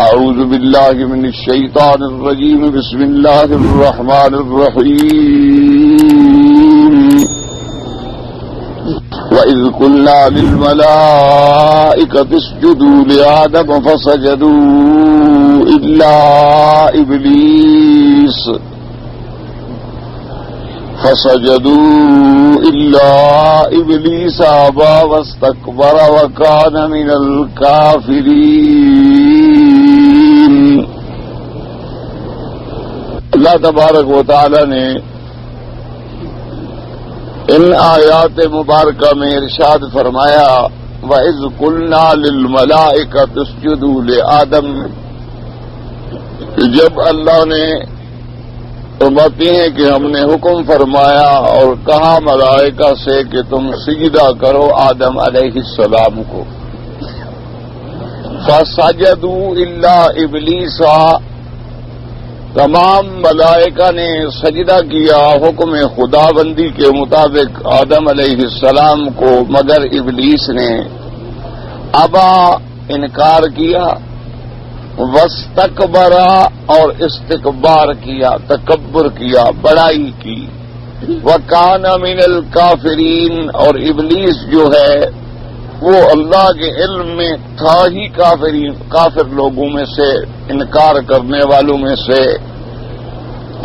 اعوذ باللہ من الشیطان الرجیم بسم اللہ الرحمن الرحیم وَإِذْ قُلْنَا لِلْمَلَائِكَةِ اسْجُدُوا لِآدَمَ فَسَجَدُوا إِلَّا إِبْلِيسَ أَبَى وَاسْتَكْبَرَ وَكَانَ مِنَ الْكَافِرِينَ۔ اللہ تبارک و تعالی نے ان آیات مبارکہ میں ارشاد فرمایا وَإِذْ قُلْنَا لِلْمَلَائِكَةِ اسْجُدُوا لِآدَمَ، جب اللہ نے فرماتی ہیں کہ ہم نے حکم فرمایا اور کہا ملائکہ سے کہ تم سجدہ کرو آدم علیہ السلام کو، فَسَجَدُوا إِلَّا إِبْلِيسَ، تمام ملائکہ نے سجدہ کیا حکم خداوندی کے مطابق آدم علیہ السلام کو، مگر ابلیس نے ابا انکار کیا، واستکبر اور استکبار کیا، تکبر کیا، بڑائی کی، وکان من الکافرین، اور ابلیس جو ہے وہ اللہ کے علم میں تھا ہی کافر لوگوں میں سے، انکار کرنے والوں میں سے،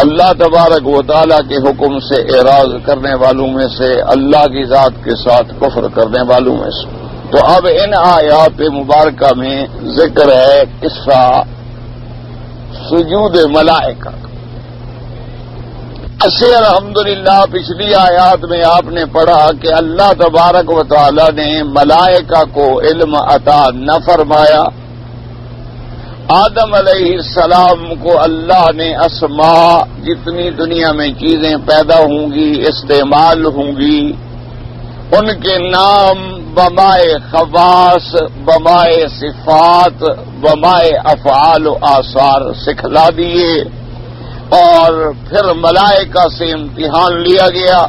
اللہ تبارک و تعالیٰ کے حکم سے اعراض کرنے والوں میں سے، اللہ کی ذات کے ساتھ کفر کرنے والوں میں سے۔ تو اب ان آیات مبارکہ میں ذکر ہے قصہ سجود ملائکہ۔ ایسے الحمدللہ پچھلی آیات میں آپ نے پڑھا کہ اللہ تبارک و تعالی نے ملائکہ کو علم عطا نہ فرمایا، آدم علیہ السلام کو اللہ نے اسماء، جتنی دنیا میں چیزیں پیدا ہوں گی استعمال ہوں گی، ان کے نام بمائے خواص، بمائے صفات، بمائے افعال و آثار سکھلا دیے، اور پھر ملائکہ سے امتحان لیا گیا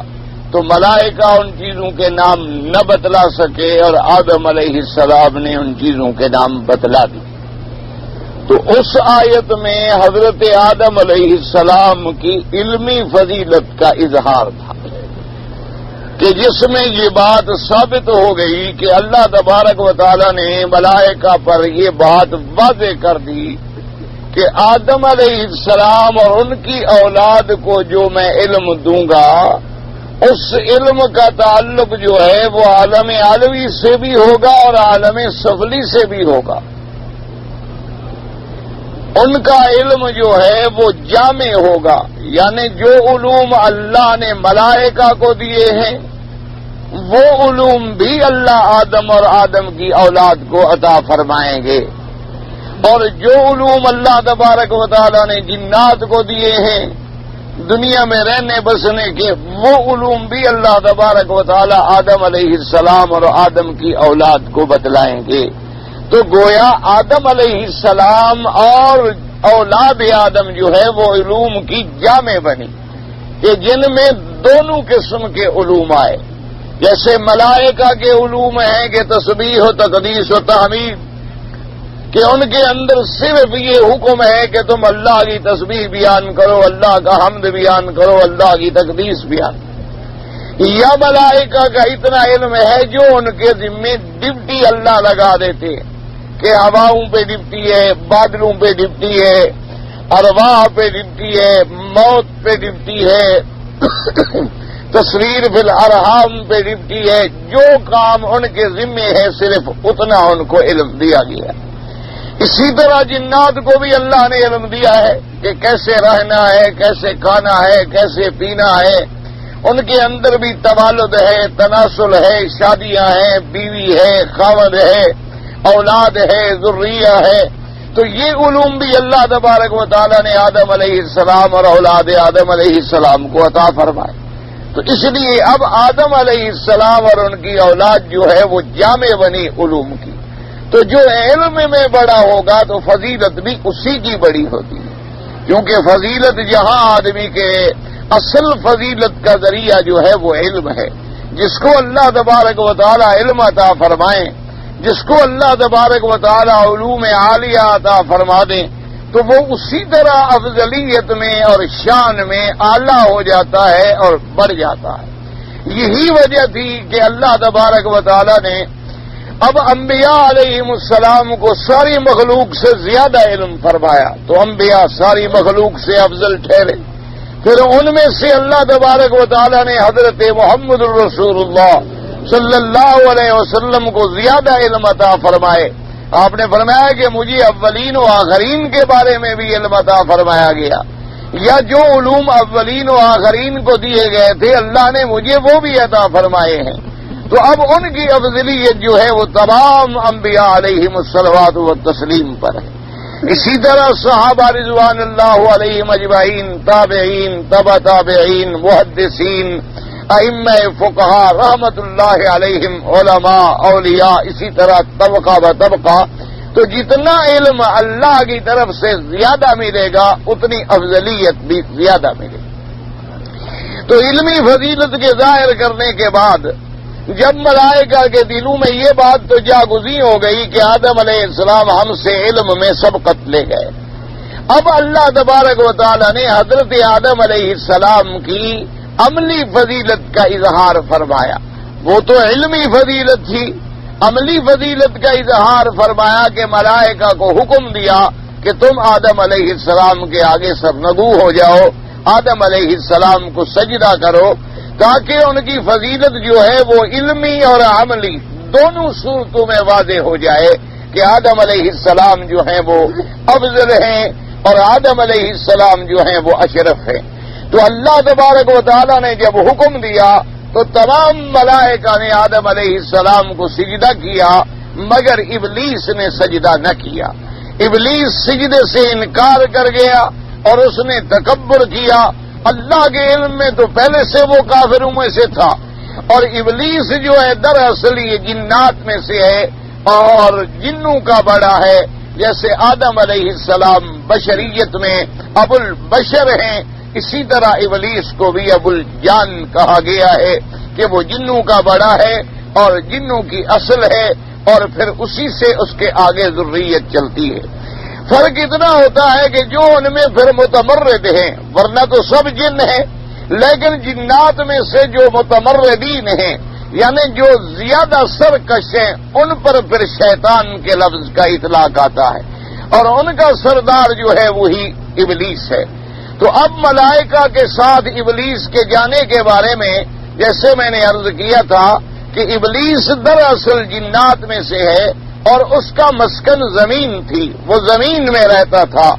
تو ملائکہ ان چیزوں کے نام نہ بتلا سکے اور آدم علیہ السلام نے ان چیزوں کے نام بتلا دی۔ تو اس آیت میں حضرت آدم علیہ السلام کی علمی فضیلت کا اظہار تھا کہ جس میں یہ بات ثابت ہو گئی کہ اللہ تبارک و تعالی نے ملائکہ پر یہ بات واضح کر دی کہ آدم علیہ السلام اور ان کی اولاد کو جو میں علم دوں گا، اس علم کا تعلق جو ہے وہ عالم عالوی سے بھی ہوگا اور عالم سفلی سے بھی ہوگا۔ ان کا علم جو ہے وہ جامع ہوگا، یعنی جو علوم اللہ نے ملائکہ کو دیے ہیں وہ علوم بھی اللہ آدم اور آدم کی اولاد کو عطا فرمائیں گے، اور جو علوم اللہ تبارک و تعالی نے جنات کو دیے ہیں دنیا میں رہنے بسنے کے، وہ علوم بھی اللہ تبارک و تعالی آدم علیہ السلام اور آدم کی اولاد کو بتلائیں گے۔ تو گویا آدم علیہ السلام اور اولاد آدم جو ہے وہ علوم کی جامع بنی کہ جن میں دونوں قسم کے علوم آئے، جیسے ملائکہ کے علوم ہیں کہ تسبیح و تقدیس و تحمید، کہ ان کے اندر صرف یہ حکم ہے کہ تم اللہ کی تسبیح بیان کرو، اللہ کا حمد بیان کرو، اللہ کی تقدیس بیان کرو۔ یا ملائکہ کا اتنا علم ہے جو ان کے ذمے ڈپٹی اللہ لگا دیتے کہ ہواؤں پہ ڈپٹی ہے، بادلوں پہ ڈپٹی ہے، ارواح پہ ڈپٹی ہے، موت پہ ڈپٹی ہے، تصویر فی الارحام پہ ڈپٹی ہے، جو کام ان کے ذمے ہے صرف اتنا ان کو علم دیا گیا۔ اسی طرح جنات کو بھی اللہ نے علم دیا ہے کہ کیسے رہنا ہے، کیسے کھانا ہے، کیسے پینا ہے، ان کے اندر بھی توالد ہے، تناسل ہے، شادیاں ہیں، بیوی ہے، خاوند ہے، اولاد ہے، ذریہ ہے۔ تو یہ علوم بھی اللہ تبارک و تعالی نے آدم علیہ السلام اور اولاد آدم علیہ السلام کو عطا فرمائے۔ تو اس لیے اب آدم علیہ السلام اور ان کی اولاد جو ہے وہ جامع بنی علوم کی۔ تو جو علم میں بڑا ہوگا تو فضیلت بھی اسی کی بڑی ہوتی ہے، کیونکہ فضیلت جہاں آدمی کے اصل فضیلت کا ذریعہ جو ہے وہ علم ہے۔ جس کو اللہ تبارک و تعالی علم عطا فرمائیں جس کو اللہ تبارک و تعالی علوم عالیہ عطا فرما دیں تو وہ اسی طرح افضلیت میں اور شان میں اعلیٰ ہو جاتا ہے اور بڑھ جاتا ہے۔ یہی وجہ تھی کہ اللہ تبارک و تعالی نے اب انبیاء علیہم السلام کو ساری مخلوق سے زیادہ علم فرمایا، تو انبیاء ساری مخلوق سے افضل ٹھہرے۔ پھر ان میں سے اللہ تبارک و تعالی نے حضرت محمد الرسول اللہ صلی اللہ علیہ وسلم کو زیادہ علم عطا فرمائے۔ آپ نے فرمایا کہ مجھے اولین و آخرین کے بارے میں بھی علم عطا فرمایا گیا، یا جو علوم اولین و آخرین کو دیے گئے تھے اللہ نے مجھے وہ بھی عطا فرمائے ہیں۔ تو اب ان کی افضلیت جو ہے وہ تمام انبیاء علیہم الصلوات والتسلیم پر ہے۔ اسی طرح صحابہ رضوان اللہ علیہم اجمعین، تابعین، تبع تابعین، محدثین، ائمہ فقہا رحمت اللہ علیہم، علماء، اولیاء، اسی طرح طبقہ بطبقہ، تو جتنا علم اللہ کی طرف سے زیادہ ملے گا اتنی افضلیت بھی زیادہ ملے گی۔ تو علمی فضیلت کے ظاہر کرنے کے بعد جب ملائکہ کے دلوں میں یہ بات تو جاگزی ہو گئی کہ آدم علیہ السلام ہم سے علم میں سبقت لے گئے، اب اللہ تبارک و تعالی نے حضرت آدم علیہ السلام کی عملی فضیلت کا اظہار فرمایا۔ وہ تو علمی فضیلت تھی، عملی فضیلت کا اظہار فرمایا کہ ملائکہ کو حکم دیا کہ تم آدم علیہ السلام کے آگے سرنگو ہو جاؤ، آدم علیہ السلام کو سجدہ کرو، تاکہ ان کی فضیلت جو ہے وہ علمی اور عملی دونوں صورتوں میں واضح ہو جائے کہ آدم علیہ السلام جو ہیں وہ افضل ہیں اور آدم علیہ السلام جو ہیں وہ اشرف ہیں۔ تو اللہ تبارک و تعالیٰ نے جب حکم دیا تو تمام ملائکہ نے آدم علیہ السلام کو سجدہ کیا، مگر ابلیس نے سجدہ نہ کیا۔ ابلیس سجدے سے انکار کر گیا اور اس نے تکبر کیا۔ اللہ کے علم میں تو پہلے سے وہ کافروں میں سے تھا، اور ابلیس جو ہے دراصل یہ جنات میں سے ہے اور جنوں کا بڑا ہے۔ جیسے آدم علیہ السلام بشریت میں ابو البشر ہیں، اسی طرح ابلیس کو بھی ابو الجان کہا گیا ہے کہ وہ جنوں کا بڑا ہے اور جنوں کی اصل ہے، اور پھر اسی سے اس کے آگے ذریت چلتی ہے۔ فرق اتنا ہوتا ہے کہ جو ان میں پھر متمرد ہیں، ورنہ تو سب جن ہیں، لیکن جنات میں سے جو متمردین ہیں یعنی جو زیادہ سرکش ہیں ان پر پھر شیطان کے لفظ کا اطلاق آتا ہے، اور ان کا سردار جو ہے وہی ابلیس ہے۔ تو اب ملائکہ کے ساتھ ابلیس کے جانے کے بارے میں جیسے میں نے عرض کیا تھا کہ ابلیس دراصل جنات میں سے ہے اور اس کا مسکن زمین تھی، وہ زمین میں رہتا تھا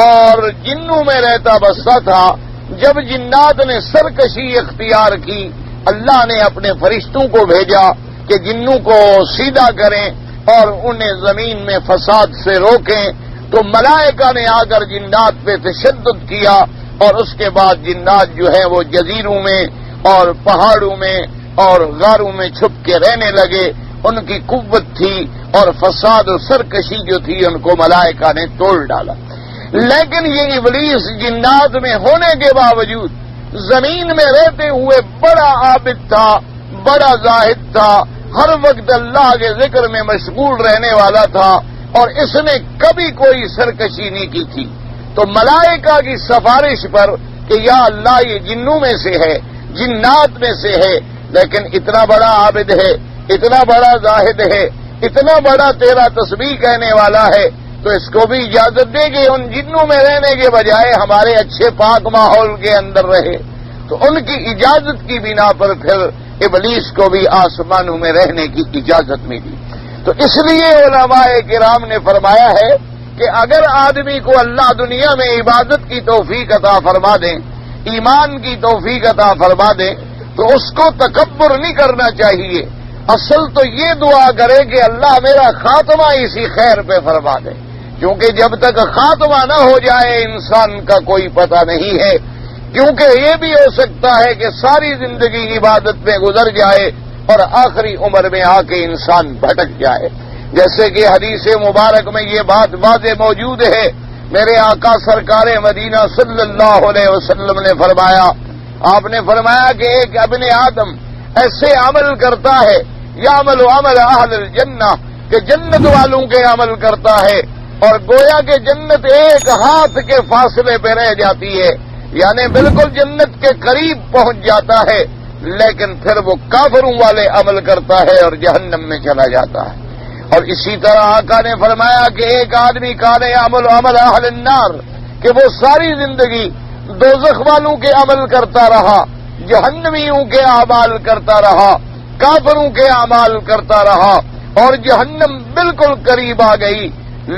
اور جنوں میں رہتا بستا تھا۔ جب جنات نے سرکشی اختیار کی، اللہ نے اپنے فرشتوں کو بھیجا کہ جنوں کو سیدھا کریں اور انہیں زمین میں فساد سے روکیں، تو ملائکہ نے آ کر جنات پہ تشدد کیا، اور اس کے بعد جنات جو ہے وہ جزیروں میں اور پہاڑوں میں اور غاروں میں چھپ کے رہنے لگے۔ ان کی قوت تھی اور فساد و سرکشی جو تھی ان کو ملائکہ نے توڑ ڈالا۔ لیکن یہ ابلیس جنات میں ہونے کے باوجود زمین میں رہتے ہوئے بڑا عابد تھا، بڑا زاہد تھا، ہر وقت اللہ کے ذکر میں مشغول رہنے والا تھا، اور اس نے کبھی کوئی سرکشی نہیں کی تھی۔ تو ملائکہ کی سفارش پر کہ یا اللہ یہ جنوں میں سے ہے، جنات میں سے ہے، لیکن اتنا بڑا عابد ہے، اتنا بڑا زاہد ہے، اتنا بڑا تیرا تسبیح کہنے والا ہے، تو اس کو بھی اجازت دے کہ ان جنوں میں رہنے کے بجائے ہمارے اچھے پاک ماحول کے اندر رہے۔ تو ان کی اجازت کی بنا پر پھر ابلیس کو بھی آسمانوں میں رہنے کی اجازت ملی۔ تو اس لیے علماء کرام نے فرمایا ہے کہ اگر آدمی کو اللہ دنیا میں عبادت کی توفیق عطا فرما دیں، ایمان کی توفیق عطا فرما دیں، تو اس کو تکبر نہیں کرنا چاہیے۔ اصل تو یہ دعا کرے کہ اللہ میرا خاتمہ اسی خیر پہ فرما دے، کیونکہ جب تک خاتمہ نہ ہو جائے انسان کا کوئی پتہ نہیں ہے، کیونکہ یہ بھی ہو سکتا ہے کہ ساری زندگی عبادت میں گزر جائے اور آخری عمر میں آ کے انسان بھٹک جائے۔ جیسے کہ حدیث مبارک میں یہ بات واضح موجود ہے، میرے آقا سرکار مدینہ صلی اللہ علیہ وسلم نے فرمایا، آپ نے فرمایا کہ ایک ابن آدم ایسے عمل کرتا ہے یعمل عمل اہل الجنہ کہ جنت والوں کے عمل کرتا ہے اور گویا کہ جنت ایک ہاتھ کے فاصلے پہ رہ جاتی ہے، یعنی بالکل جنت کے قریب پہنچ جاتا ہے، لیکن پھر وہ کافروں والے عمل کرتا ہے اور جہنم میں چلا جاتا ہے۔ اور اسی طرح آقا نے فرمایا کہ ایک آدمی کان عمل اہل النار، کہ وہ ساری زندگی دوزخ والوں کے عمل کرتا رہا، جہنمیوں کے اعمال کرتا رہا، کافروں کے اعمال کرتا رہا اور جہنم بالکل قریب آ گئی،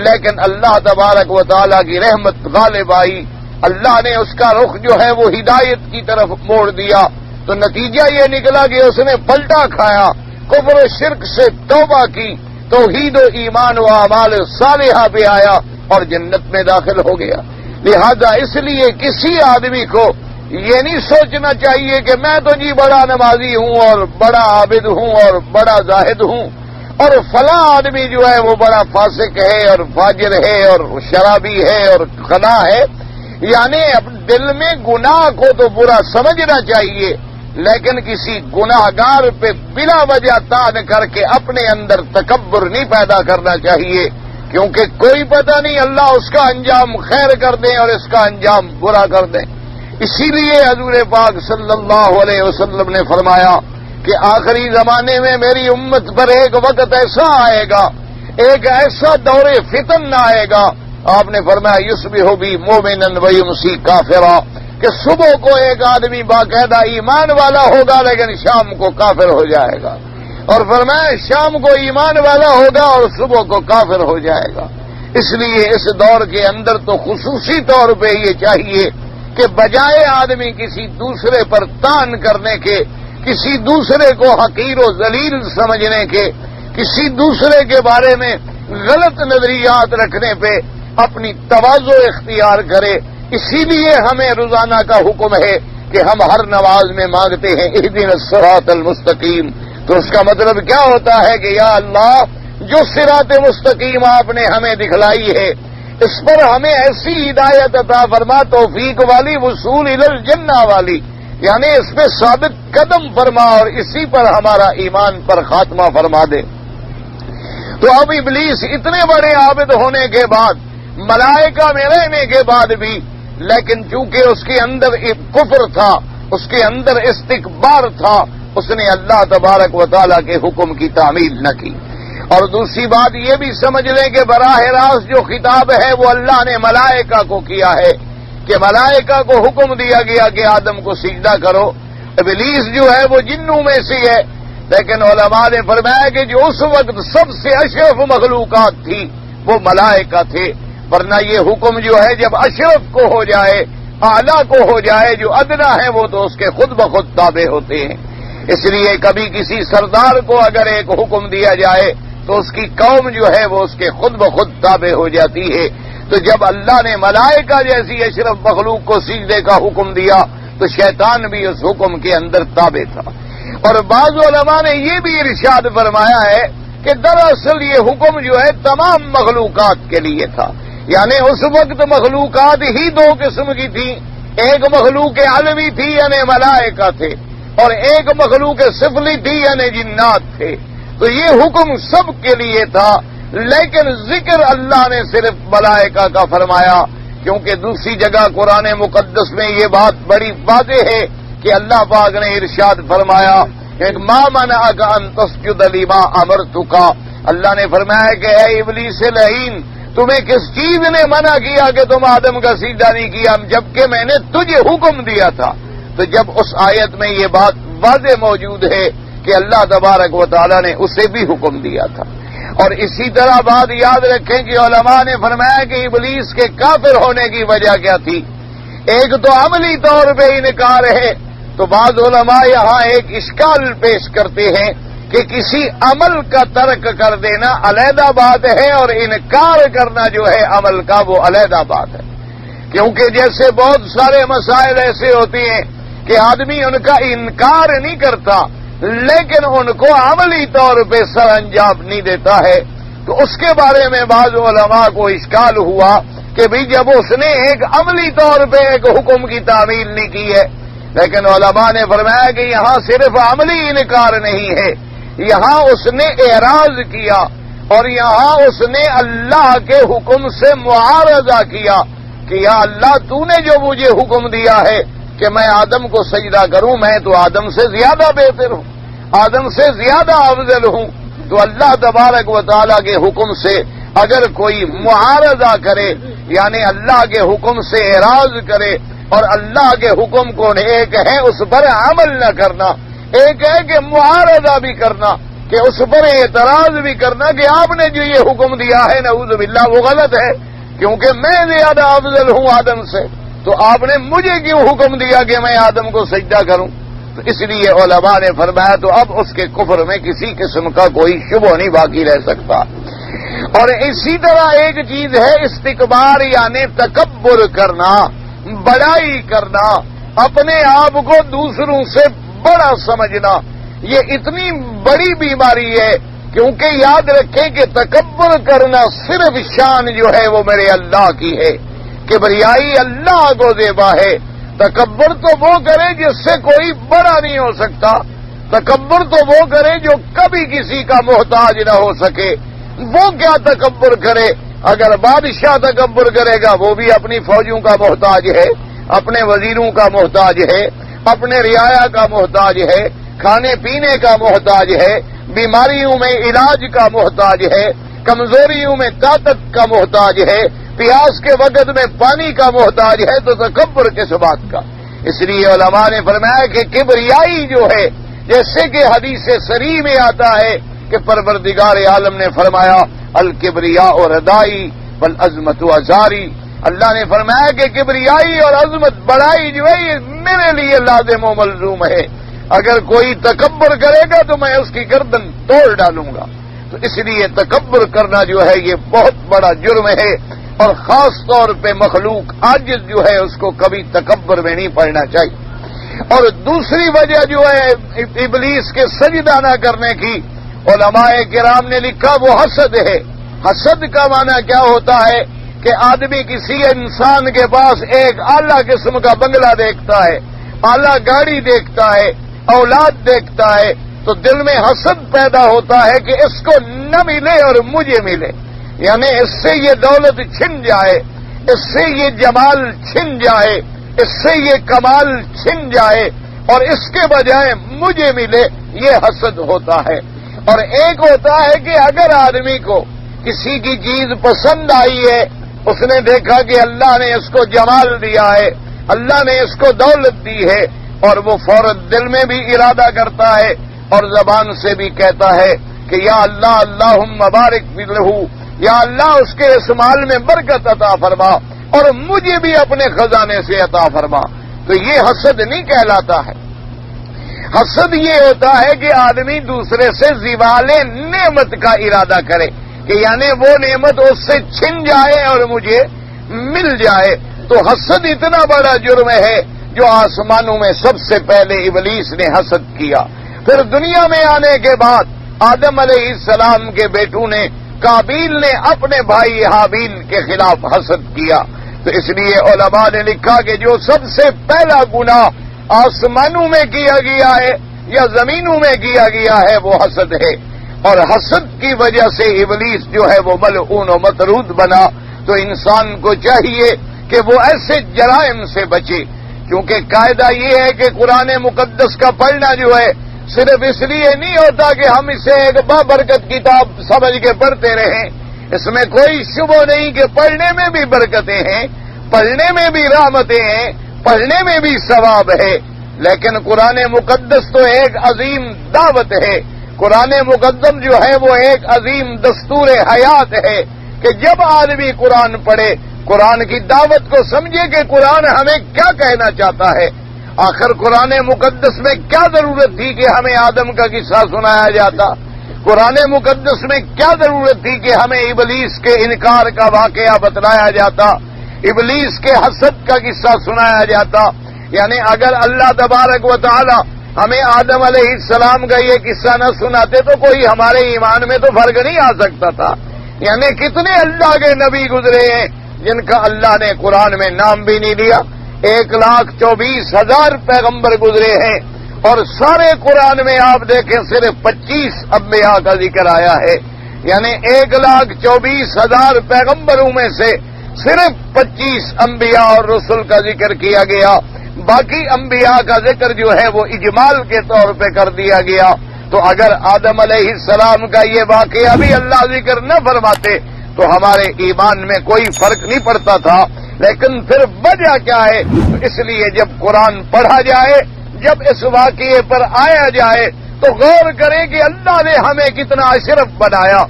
لیکن اللہ تبارک و تعالیٰ کی رحمت غالب آئی، اللہ نے اس کا رخ جو ہے وہ ہدایت کی طرف موڑ دیا، تو نتیجہ یہ نکلا کہ اس نے پلٹا کھایا، کفر و شرک سے توبہ کی، توحید و ایمان و اعمال صالحہ پہ آیا اور جنت میں داخل ہو گیا۔ لہذا اس لیے کسی آدمی کو یہ نہیں سوچنا چاہیے کہ میں تو جی بڑا نمازی ہوں اور بڑا عابد ہوں اور بڑا زاہد ہوں، اور فلاں آدمی جو ہے وہ بڑا فاسق ہے اور فاجر ہے اور شرابی ہے اور خنا ہے، یعنی دل میں گناہ کو تو برا سمجھنا چاہیے، لیکن کسی گناہگار پہ بلا وجہ تان کر کے اپنے اندر تکبر نہیں پیدا کرنا چاہیے، کیونکہ کوئی پتہ نہیں اللہ اس کا انجام خیر کر دیں اور اس کا انجام برا کر دیں۔ اسی لیے حضور پاک صلی اللہ علیہ وسلم نے فرمایا کہ آخری زمانے میں میری امت پر ایک وقت ایسا آئے گا، ایک ایسا دور فتن آئے گا، آپ نے فرمایا یصبح بی مومنا ویمسی کافرا، کہ صبح کو ایک آدمی باقاعدہ ایمان والا ہوگا لیکن شام کو کافر ہو جائے گا، اور فرمایا شام کو ایمان والا ہوگا اور صبح کو کافر ہو جائے گا۔ اس لیے اس دور کے اندر تو خصوصی طور پہ یہ چاہیے کہ بجائے آدمی کسی دوسرے پر تان کرنے کے، کسی دوسرے کو حقیر و ذلیل سمجھنے کے، کسی دوسرے کے بارے میں غلط نظریات رکھنے پہ اپنی تواضع اختیار کرے۔ اسی لیے ہمیں روزانہ کا حکم ہے کہ ہم ہر نماز میں مانگتے ہیں اہدنا الصراط المستقیم، تو اس کا مطلب کیا ہوتا ہے کہ یا اللہ جو صراط مستقیم آپ نے ہمیں دکھلائی ہے اس پر ہمیں ایسی ہدایت عطا فرما، توفیق والی، وصول الی الجنہ والی، یعنی اس پہ ثابت قدم فرما اور اسی پر ہمارا ایمان پر خاتمہ فرما دے۔ تو اب ابلیس اتنے بڑے عابد ہونے کے بعد، ملائکہ میں رہنے کے بعد بھی، لیکن چونکہ اس کے اندر ایک کفر تھا، اس کے اندر استکبار تھا، اس نے اللہ تبارک و تعالیٰ کے حکم کی تعمیل نہ کی۔ اور دوسری بات یہ بھی سمجھ لیں کہ براہ راست جو خطاب ہے وہ اللہ نے ملائکہ کو کیا ہے، کہ ملائکہ کو حکم دیا گیا کہ آدم کو سجدہ کرو۔ ابلیس جو ہے وہ جنوں میں سے ہے، لیکن علماء نے فرمایا کہ جو اس وقت سب سے اشرف مخلوقات تھی وہ ملائکہ تھے، ورنہ یہ حکم جو ہے جب اشرف کو ہو جائے، اعلیٰ کو ہو جائے، جو ادنا ہے وہ تو اس کے خود بخود تابع ہوتے ہیں۔ اس لیے کبھی کسی سردار کو اگر ایک حکم دیا جائے تو اس کی قوم جو ہے وہ اس کے خود بخود تابع ہو جاتی ہے۔ تو جب اللہ نے ملائکہ جیسی اشرف مخلوق کو سجدے کا حکم دیا تو شیطان بھی اس حکم کے اندر تابع تھا۔ اور بعض علماء نے یہ بھی ارشاد فرمایا ہے کہ دراصل یہ حکم جو ہے تمام مخلوقات کے لیے تھا، یعنی اس وقت مخلوقات ہی دو قسم کی تھی، ایک مخلوق علوی تھی یعنی ملائکہ تھے، اور ایک مخلوق سفلی تھی یعنی جنات تھے۔ تو یہ حکم سب کے لیے تھا، لیکن ذکر اللہ نے صرف ملائکہ کا فرمایا، کیونکہ دوسری جگہ قرآن مقدس میں یہ بات بڑی واضح ہے کہ اللہ پاک نے ارشاد فرمایا کہ ما منعک ان تسجد لما امرتک، اللہ نے فرمایا کہ اے ابلیس لعین، تمہیں کس چیز نے منع کیا کہ تم آدم کا سجدہ نہیں کیا جبکہ میں نے تجھے حکم دیا تھا؟ تو جب اس آیت میں یہ بات واضح موجود ہے کہ اللہ تبارک و تعالیٰ نے اسے بھی حکم دیا تھا۔ اور اسی طرح بات یاد رکھیں کہ علماء نے فرمایا کہ ابلیس کے کافر ہونے کی وجہ کیا تھی؟ ایک تو عملی طور پہ انکار ہے، تو بعض علماء یہاں ایک اشکال پیش کرتے ہیں کہ کسی عمل کا ترک کر دینا علیحدہ بات ہے اور انکار کرنا جو ہے عمل کا وہ علیحدہ بات ہے، کیونکہ جیسے بہت سارے مسائل ایسے ہوتے ہیں کہ آدمی ان کا انکار نہیں کرتا لیکن ان کو عملی طور پہ سر انجام نہیں دیتا ہے، تو اس کے بارے میں بعض علماء کو اشکال ہوا کہ بھی جب اس نے ایک عملی طور پہ ایک حکم کی تعمیل نہیں کی ہے، لیکن علماء نے فرمایا کہ یہاں صرف عملی انکار نہیں ہے، یہاں اس نے اعراض کیا، اور یہاں اس نے اللہ کے حکم سے معارضہ کیا کہ یا اللہ تو نے جو مجھے حکم دیا ہے کہ میں آدم کو سجدہ کروں، میں تو آدم سے زیادہ بہتر ہوں، آدم سے زیادہ افضل ہوں، تو اللہ تبارک و تعالیٰ کے حکم سے اگر کوئی معارضہ کرے، یعنی اللہ کے حکم سے اعراض کرے، اور اللہ کے حکم کو ایک ہے اس پر عمل نہ کرنا، ایک ہے کہ معارضہ بھی کرنا، کہ اس پر اعتراض بھی کرنا کہ آپ نے جو یہ حکم دیا ہے نعوذ باللہ وہ غلط ہے، کیونکہ میں زیادہ افضل ہوں آدم سے، تو آپ نے مجھے کیوں حکم دیا کہ میں آدم کو سجدہ کروں؟ تو اس لیے علماء نے فرمایا تو اب اس کے کفر میں کسی قسم کا کوئی شبہ نہیں باقی رہ سکتا۔ اور اسی طرح ایک چیز ہے استکبار، یعنی تکبر کرنا، بڑائی کرنا، اپنے آپ کو دوسروں سے بڑا سمجھنا، یہ اتنی بڑی بیماری ہے، کیونکہ یاد رکھیں کہ تکبر کرنا صرف شان جو ہے وہ میرے اللہ کی ہے، کبریائی اللہ کو زیبا ہے۔ تکبر تو وہ کرے جس سے کوئی بڑا نہیں ہو سکتا، تکبر تو وہ کرے جو کبھی کسی کا محتاج نہ ہو سکے۔ وہ کیا تکبر کرے؟ اگر بادشاہ تکبر کرے گا وہ بھی اپنی فوجوں کا محتاج ہے، اپنے وزیروں کا محتاج ہے، اپنے رعایا کا محتاج ہے، کھانے پینے کا محتاج ہے، بیماریوں میں علاج کا محتاج ہے، کمزوریوں میں طاقت کا محتاج ہے، پیاس کے وقت میں پانی کا محتاج ہے، تو تکبر کس بات کا؟ اس لیے علماء نے فرمایا کہ کبریائی جو ہے، جیسے کہ حدیث صریح میں آتا ہے کہ پروردگار عالم نے فرمایا الکبریاء اور ردائی والعظمت ازاری، اللہ نے فرمایا کہ کبریائی اور عظمت بڑائی جو ہے یہ میرے لیے لازم و ملزوم ہے، اگر کوئی تکبر کرے گا تو میں اس کی گردن توڑ ڈالوں گا۔ تو اس لیے تکبر کرنا جو ہے یہ بہت بڑا جرم ہے، اور خاص طور پہ مخلوق عاجز جو ہے اس کو کبھی تکبر میں نہیں پڑنا چاہیے۔ اور دوسری وجہ جو ہے ابلیس کے سجدہ نہ کرنے کی، علماء کرام نے لکھا وہ حسد ہے۔ حسد کا معنی کیا ہوتا ہے کہ آدمی کسی انسان کے پاس ایک اعلیٰ قسم کا بنگلہ دیکھتا ہے، اعلیٰ گاڑی دیکھتا ہے، اولاد دیکھتا ہے، تو دل میں حسد پیدا ہوتا ہے کہ اس کو نہ ملے اور مجھے ملے، یعنی اس سے یہ دولت چھن جائے، اس سے یہ جمال چھن جائے، اس سے یہ کمال چھن جائے، اور اس کے بجائے مجھے ملے، یہ حسد ہوتا ہے۔ اور ایک ہوتا ہے کہ اگر آدمی کو کسی کی چیز پسند آئی ہے، اس نے دیکھا کہ اللہ نے اس کو جمال دیا ہے، اللہ نے اس کو دولت دی ہے، اور وہ فوراً دل میں بھی ارادہ کرتا ہے اور زبان سے بھی کہتا ہے کہ یا اللہ اللہم بارک لہ، یا اللہ اس کے اس مال میں برکت عطا فرما اور مجھے بھی اپنے خزانے سے عطا فرما، تو یہ حسد نہیں کہلاتا ہے۔ حسد یہ ہوتا ہے کہ آدمی دوسرے سے زوال نعمت کا ارادہ کرے، کہ یعنی وہ نعمت اس سے چھن جائے اور مجھے مل جائے، تو حسد اتنا بڑا جرم ہے جو آسمانوں میں سب سے پہلے ابلیس نے حسد کیا، پھر دنیا میں آنے کے بعد آدم علیہ السلام کے بیٹوں نے، قابیل نے اپنے بھائی حابیل کے خلاف حسد کیا۔ تو اس لیے علماء نے لکھا کہ جو سب سے پہلا گناہ آسمانوں میں کیا گیا ہے یا زمینوں میں کیا گیا ہے وہ حسد ہے، اور حسد کی وجہ سے ابلیس جو ہے وہ ملعون و مطرود بنا۔ تو انسان کو چاہیے کہ وہ ایسے جرائم سے بچے، کیونکہ قاعدہ یہ ہے کہ قرآن مقدس کا پڑھنا جو ہے صرف اس لیے نہیں ہوتا کہ ہم اسے ایک بابرکت کتاب سمجھ کے پڑھتے رہیں، اس میں کوئی شبہ نہیں کہ پڑھنے میں بھی برکتیں ہیں، پڑھنے میں بھی رحمتیں ہیں، پڑھنے میں بھی ثواب ہے، لیکن قرآن مقدس تو ایک عظیم دعوت ہے، قرآن مقدس جو ہے وہ ایک عظیم دستور حیات ہے کہ جب آدمی قرآن پڑھے، قرآن کی دعوت کو سمجھے کہ قرآن ہمیں کیا کہنا چاہتا ہے۔ آخر قرآن مقدس میں کیا ضرورت تھی کہ ہمیں آدم کا قصہ سنایا جاتا؟ قرآن مقدس میں کیا ضرورت تھی کہ ہمیں ابلیس کے انکار کا واقعہ بتلایا جاتا، ابلیس کے حسد کا قصہ سنایا جاتا؟ یعنی اگر اللہ تبارک و تعالی ہمیں آدم علیہ السلام کا یہ قصہ نہ سناتے تو کوئی ہمارے ایمان میں تو فرق نہیں آ سکتا تھا۔ یعنی کتنے اللہ کے نبی گزرے ہیں جن کا اللہ نے قرآن میں نام بھی نہیں لیا، 1,24,000 پیغمبر گزرے ہیں، اور سارے قرآن میں آپ دیکھیں صرف 25 انبیاء کا ذکر آیا ہے، یعنی 1,24,000 پیغمبروں میں سے صرف 25 انبیاء اور رسل کا ذکر کیا گیا، باقی انبیاء کا ذکر جو ہے وہ اجمال کے طور پہ کر دیا گیا۔ تو اگر آدم علیہ السلام کا یہ واقعہ بھی اللہ ذکر نہ فرماتے تو ہمارے ایمان میں کوئی فرق نہیں پڑتا تھا، لیکن پھر وجہ کیا ہے؟ تو اس لیے جب قرآن پڑھا جائے، جب اس واقعے پر آیا جائے تو غور کریں کہ اللہ نے ہمیں کتنا اشرف بنایا،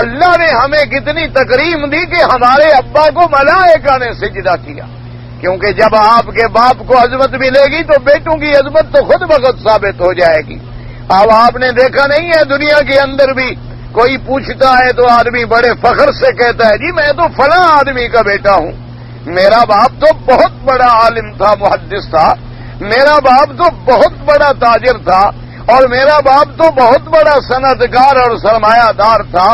اللہ نے ہمیں کتنی تکریم دی کہ ہمارے ابا کو ملائکہ نے سجدہ کیا، کیونکہ جب آپ کے باپ کو عظمت ملے گی تو بیٹوں کی عظمت تو خود بخود ثابت ہو جائے گی۔ اب آپ نے دیکھا نہیں ہے دنیا کے اندر بھی کوئی پوچھتا ہے تو آدمی بڑے فخر سے کہتا ہے جی میں تو فلاں آدمی کا بیٹا ہوں، میرا باپ تو بہت بڑا عالم تھا، محدث تھا، میرا باپ تو بہت بڑا تاجر تھا، اور میرا باپ تو بہت بڑا صنعت کار اور سرمایہ دار تھا،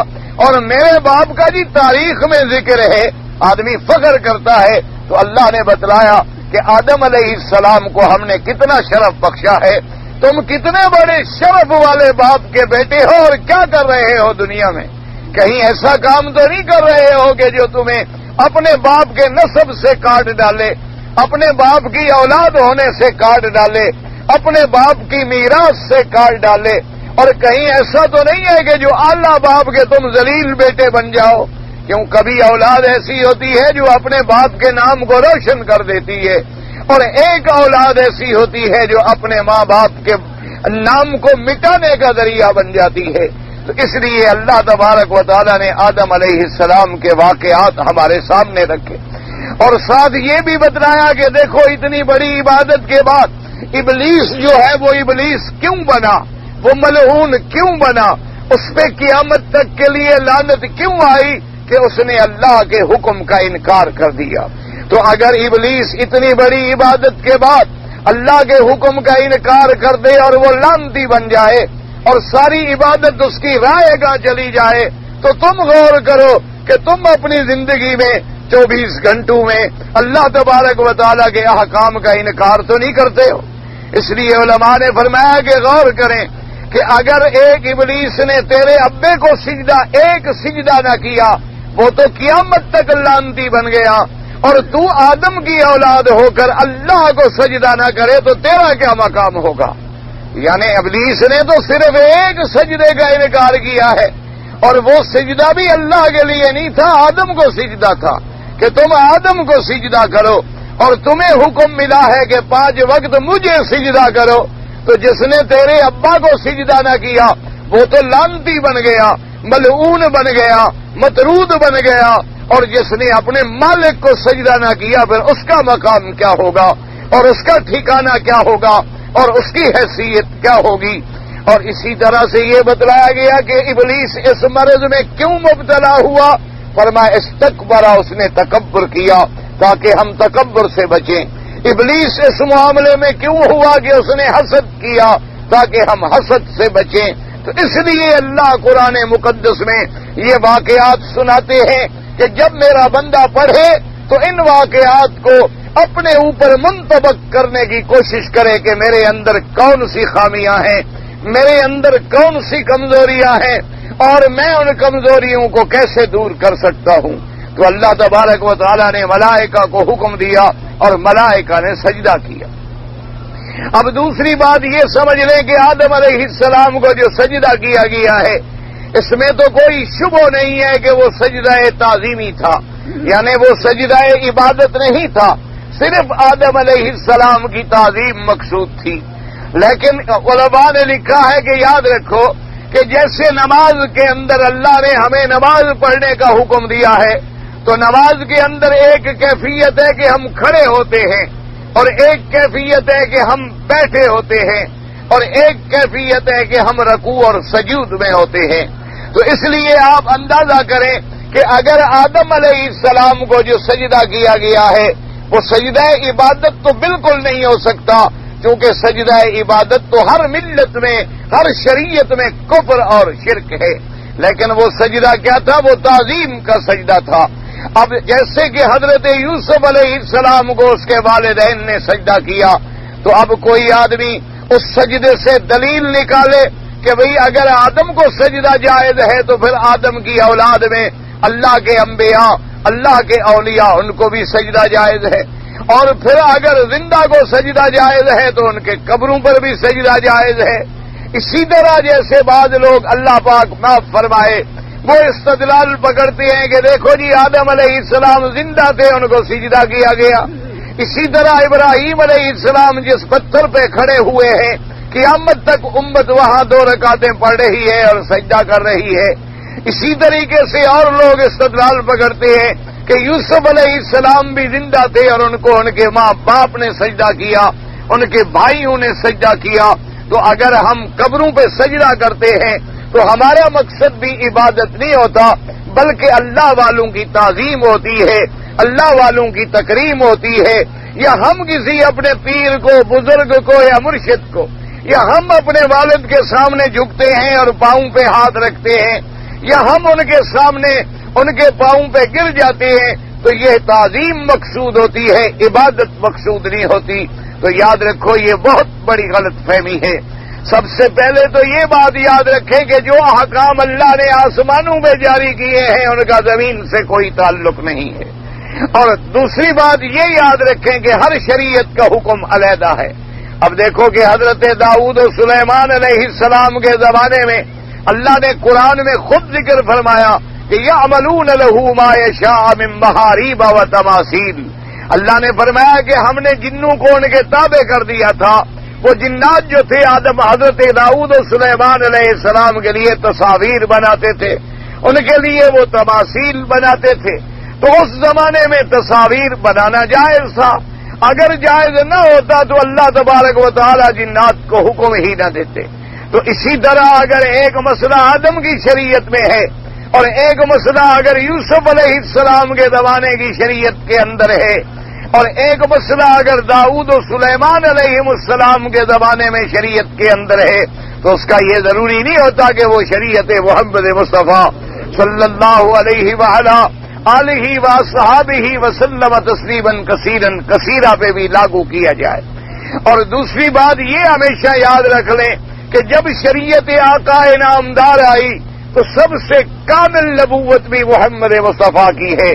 اور میرے باپ کا جی تاریخ میں ذکر ہے، آدمی فخر کرتا ہے۔ تو اللہ نے بتلایا کہ آدم علیہ السلام کو ہم نے کتنا شرف بخشا ہے، تم کتنے بڑے شرف والے باپ کے بیٹے ہو اور کیا کر رہے ہو دنیا میں؟ کہیں ایسا کام تو نہیں کر رہے ہو کہ جو تمہیں اپنے باپ کے نسب سے کاٹ ڈالے، اپنے باپ کی اولاد ہونے سے کاٹ ڈالے، اپنے باپ کی میراث سے کاٹ ڈالے، اور کہیں ایسا تو نہیں ہے کہ جو اعلیٰ باپ کے تم ذلیل بیٹے بن جاؤ؟ کیوں کبھی اولاد ایسی ہوتی ہے جو اپنے باپ کے نام کو روشن کر دیتی ہے، اور ایک اولاد ایسی ہوتی ہے جو اپنے ماں باپ کے نام کو مٹانے کا ذریعہ بن جاتی ہے۔ تو اس لیے اللہ تبارک و تعالیٰ نے آدم علیہ السلام کے واقعات ہمارے سامنے رکھے، اور ساتھ یہ بھی بتلایا کہ دیکھو اتنی بڑی عبادت کے بعد ابلیس جو ہے وہ ابلیس کیوں بنا، وہ ملعون کیوں بنا، اس پہ قیامت تک کے لیے لعنت کیوں آئی کہ اس نے اللہ کے حکم کا انکار کر دیا۔ تو اگر ابلیس اتنی بڑی عبادت کے بعد اللہ کے حکم کا انکار کر دے اور وہ لعنتی بن جائے اور ساری عبادت اس کی رائے گاہ چلی جائے، تو تم غور کرو کہ تم اپنی زندگی میں 24 گھنٹوں میں اللہ تبارک و تعالیٰ کے احکام کا انکار تو نہیں کرتے ہو۔ اس لیے علماء نے فرمایا کہ غور کریں کہ اگر ایک ابلیس نے تیرے ابے کو سجدہ ایک سجدہ نہ کیا، وہ تو قیامت تک لعنتی بن گیا، اور تو آدم کی اولاد ہو کر اللہ کو سجدہ نہ کرے تو تیرا کیا مقام ہوگا؟ یعنی ابلیس نے تو صرف ایک سجدے کا انکار کیا ہے، اور وہ سجدہ بھی اللہ کے لیے نہیں تھا، آدم کو سجدہ تھا کہ تم آدم کو سجدہ کرو، اور تمہیں حکم ملا ہے کہ 5 وقت مجھے سجدہ کرو۔ تو جس نے تیرے ابا کو سجدہ نہ کیا وہ تو لعنتی بن گیا، ملعون بن گیا، مطرود بن گیا، اور جس نے اپنے مالک کو سجدہ نہ کیا پھر اس کا مقام کیا ہوگا، اور اس کا ٹھکانہ کیا ہوگا، اور اس کی حیثیت کیا ہوگی۔ اور اسی طرح سے یہ بتلایا گیا کہ ابلیس اس مرض میں کیوں مبتلا ہوا، فرمایا استکبر، اس نے تکبر کیا تاکہ ہم تکبر سے بچیں۔ ابلیس اس معاملے میں کیوں ہوا کہ اس نے حسد کیا تاکہ ہم حسد سے بچیں۔ تو اس لیے اللہ قرآن مقدس میں یہ واقعات سناتے ہیں کہ جب میرا بندہ پڑھے تو ان واقعات کو اپنے اوپر منطبق کرنے کی کوشش کرے کہ میرے اندر کون سی خامیاں ہیں، میرے اندر کون سی کمزوریاں ہیں، اور میں ان کمزوریوں کو کیسے دور کر سکتا ہوں۔ تو اللہ تبارک و تعالیٰ نے ملائکہ کو حکم دیا اور ملائکہ نے سجدہ کیا۔ اب دوسری بات یہ سمجھ لیں کہ آدم علیہ السلام کو جو سجدہ کیا گیا ہے اس میں تو کوئی شبہ نہیں ہے کہ وہ سجدہ تعظیمی تھا، یعنی وہ سجدہ عبادت نہیں تھا، صرف آدم علیہ السلام کی تعظیم مقصود تھی۔ لیکن علماء نے لکھا ہے کہ یاد رکھو کہ جیسے نماز کے اندر اللہ نے ہمیں نماز پڑھنے کا حکم دیا ہے، تو نماز کے اندر ایک کیفیت ہے کہ ہم کھڑے ہوتے ہیں، اور ایک کیفیت ہے کہ ہم بیٹھے ہوتے ہیں، اور ایک کیفیت ہے کہ ہم رکوع اور سجود میں ہوتے ہیں۔ تو اس لیے آپ اندازہ کریں کہ اگر آدم علیہ السلام کو جو سجدہ کیا گیا ہے وہ سجدہ عبادت تو بالکل نہیں ہو سکتا، کیونکہ سجدہ عبادت تو ہر ملت میں، ہر شریعت میں کفر اور شرک ہے، لیکن وہ سجدہ کیا تھا؟ وہ تعظیم کا سجدہ تھا۔ اب جیسے کہ حضرت یوسف علیہ السلام کو اس کے والدین نے سجدہ کیا، تو اب کوئی آدمی اس سجدے سے دلیل نکالے کہ بھئی اگر آدم کو سجدہ جائز ہے تو پھر آدم کی اولاد میں اللہ کے انبیاء، اللہ کے اولیاء، ان کو بھی سجدہ جائز ہے، اور پھر اگر زندہ کو سجدہ جائز ہے تو ان کے قبروں پر بھی سجدہ جائز ہے۔ اسی طرح جیسے بعض لوگ اللہ پاک معاف فرمائے وہ استدلال پکڑتے ہیں کہ دیکھو جی آدم علیہ السلام زندہ تھے، ان کو سجدہ کیا گیا، اسی طرح ابراہیم علیہ السلام جس پتھر پہ کھڑے ہوئے ہیں قیامت تک امت وہاں 2 رکعتیں پڑھ رہی ہے اور سجدہ کر رہی ہے۔ اسی طریقے سے اور لوگ استدلال پکڑتے ہیں کہ یوسف علیہ السلام بھی زندہ تھے اور ان کو ان کے ماں باپ نے سجدہ کیا، ان کے بھائیوں نے سجدہ کیا۔ تو اگر ہم قبروں پہ سجدہ کرتے ہیں تو ہمارا مقصد بھی عبادت نہیں ہوتا، بلکہ اللہ والوں کی تعظیم ہوتی ہے، اللہ والوں کی تکریم ہوتی ہے۔ یا ہم کسی اپنے پیر کو، بزرگ کو یا مرشد کو، یا ہم اپنے والد کے سامنے جھکتے ہیں اور پاؤں پہ ہاتھ رکھتے ہیں، یا ہم ان کے سامنے ان کے پاؤں پہ گر جاتے ہیں، تو یہ تعظیم مقصود ہوتی ہے، عبادت مقصود نہیں ہوتی۔ تو یاد رکھو یہ بہت بڑی غلط فہمی ہے۔ سب سے پہلے تو یہ بات یاد رکھیں کہ جو احکام اللہ نے آسمانوں میں جاری کیے ہیں ان کا زمین سے کوئی تعلق نہیں ہے، اور دوسری بات یہ یاد رکھیں کہ ہر شریعت کا حکم علیحدہ ہے۔ اب دیکھو کہ حضرت داؤد و سلیمان علیہ السلام کے زمانے میں اللہ نے قرآن میں خود ذکر فرمایا کہ یعملون لہ ما یشاء من محاریب و تماثیل۔ اللہ نے فرمایا کہ ہم نے جنوں کو ان کے تابع کر دیا تھا۔ وہ جنات جو تھے آدم حضرت داؤد و سلیمان علیہ السلام کے لیے تصاویر بناتے تھے، ان کے لیے وہ تماثیل بناتے تھے۔ تو اس زمانے میں تصاویر بنانا جائز تھا، اگر جائز نہ ہوتا تو اللہ تبارک و تعالی جنات کو حکم ہی نہ دیتے۔ تو اسی طرح اگر ایک مسئلہ آدم کی شریعت میں ہے اور ایک مسئلہ اگر یوسف علیہ السلام کے زمانے کی شریعت کے اندر ہے، اور ایک مسئلہ اگر داؤد و سلیمان علیہ السلام کے زمانے میں شریعت کے اندر ہے، تو اس کا یہ ضروری نہیں ہوتا کہ وہ شریعت محمد مصطفیٰ صلی اللہ علیہ وآلہ آلہ وصحابہ وسلم تسلیما کثیرا کثیرا پہ بھی لاگو کیا جائے۔ اور دوسری بات یہ ہمیشہ یاد رکھ لیں کہ جب شریعت آقا نامدار آئی تو سب سے کامل نبوت بھی محمد مصطفیٰ کی ہے،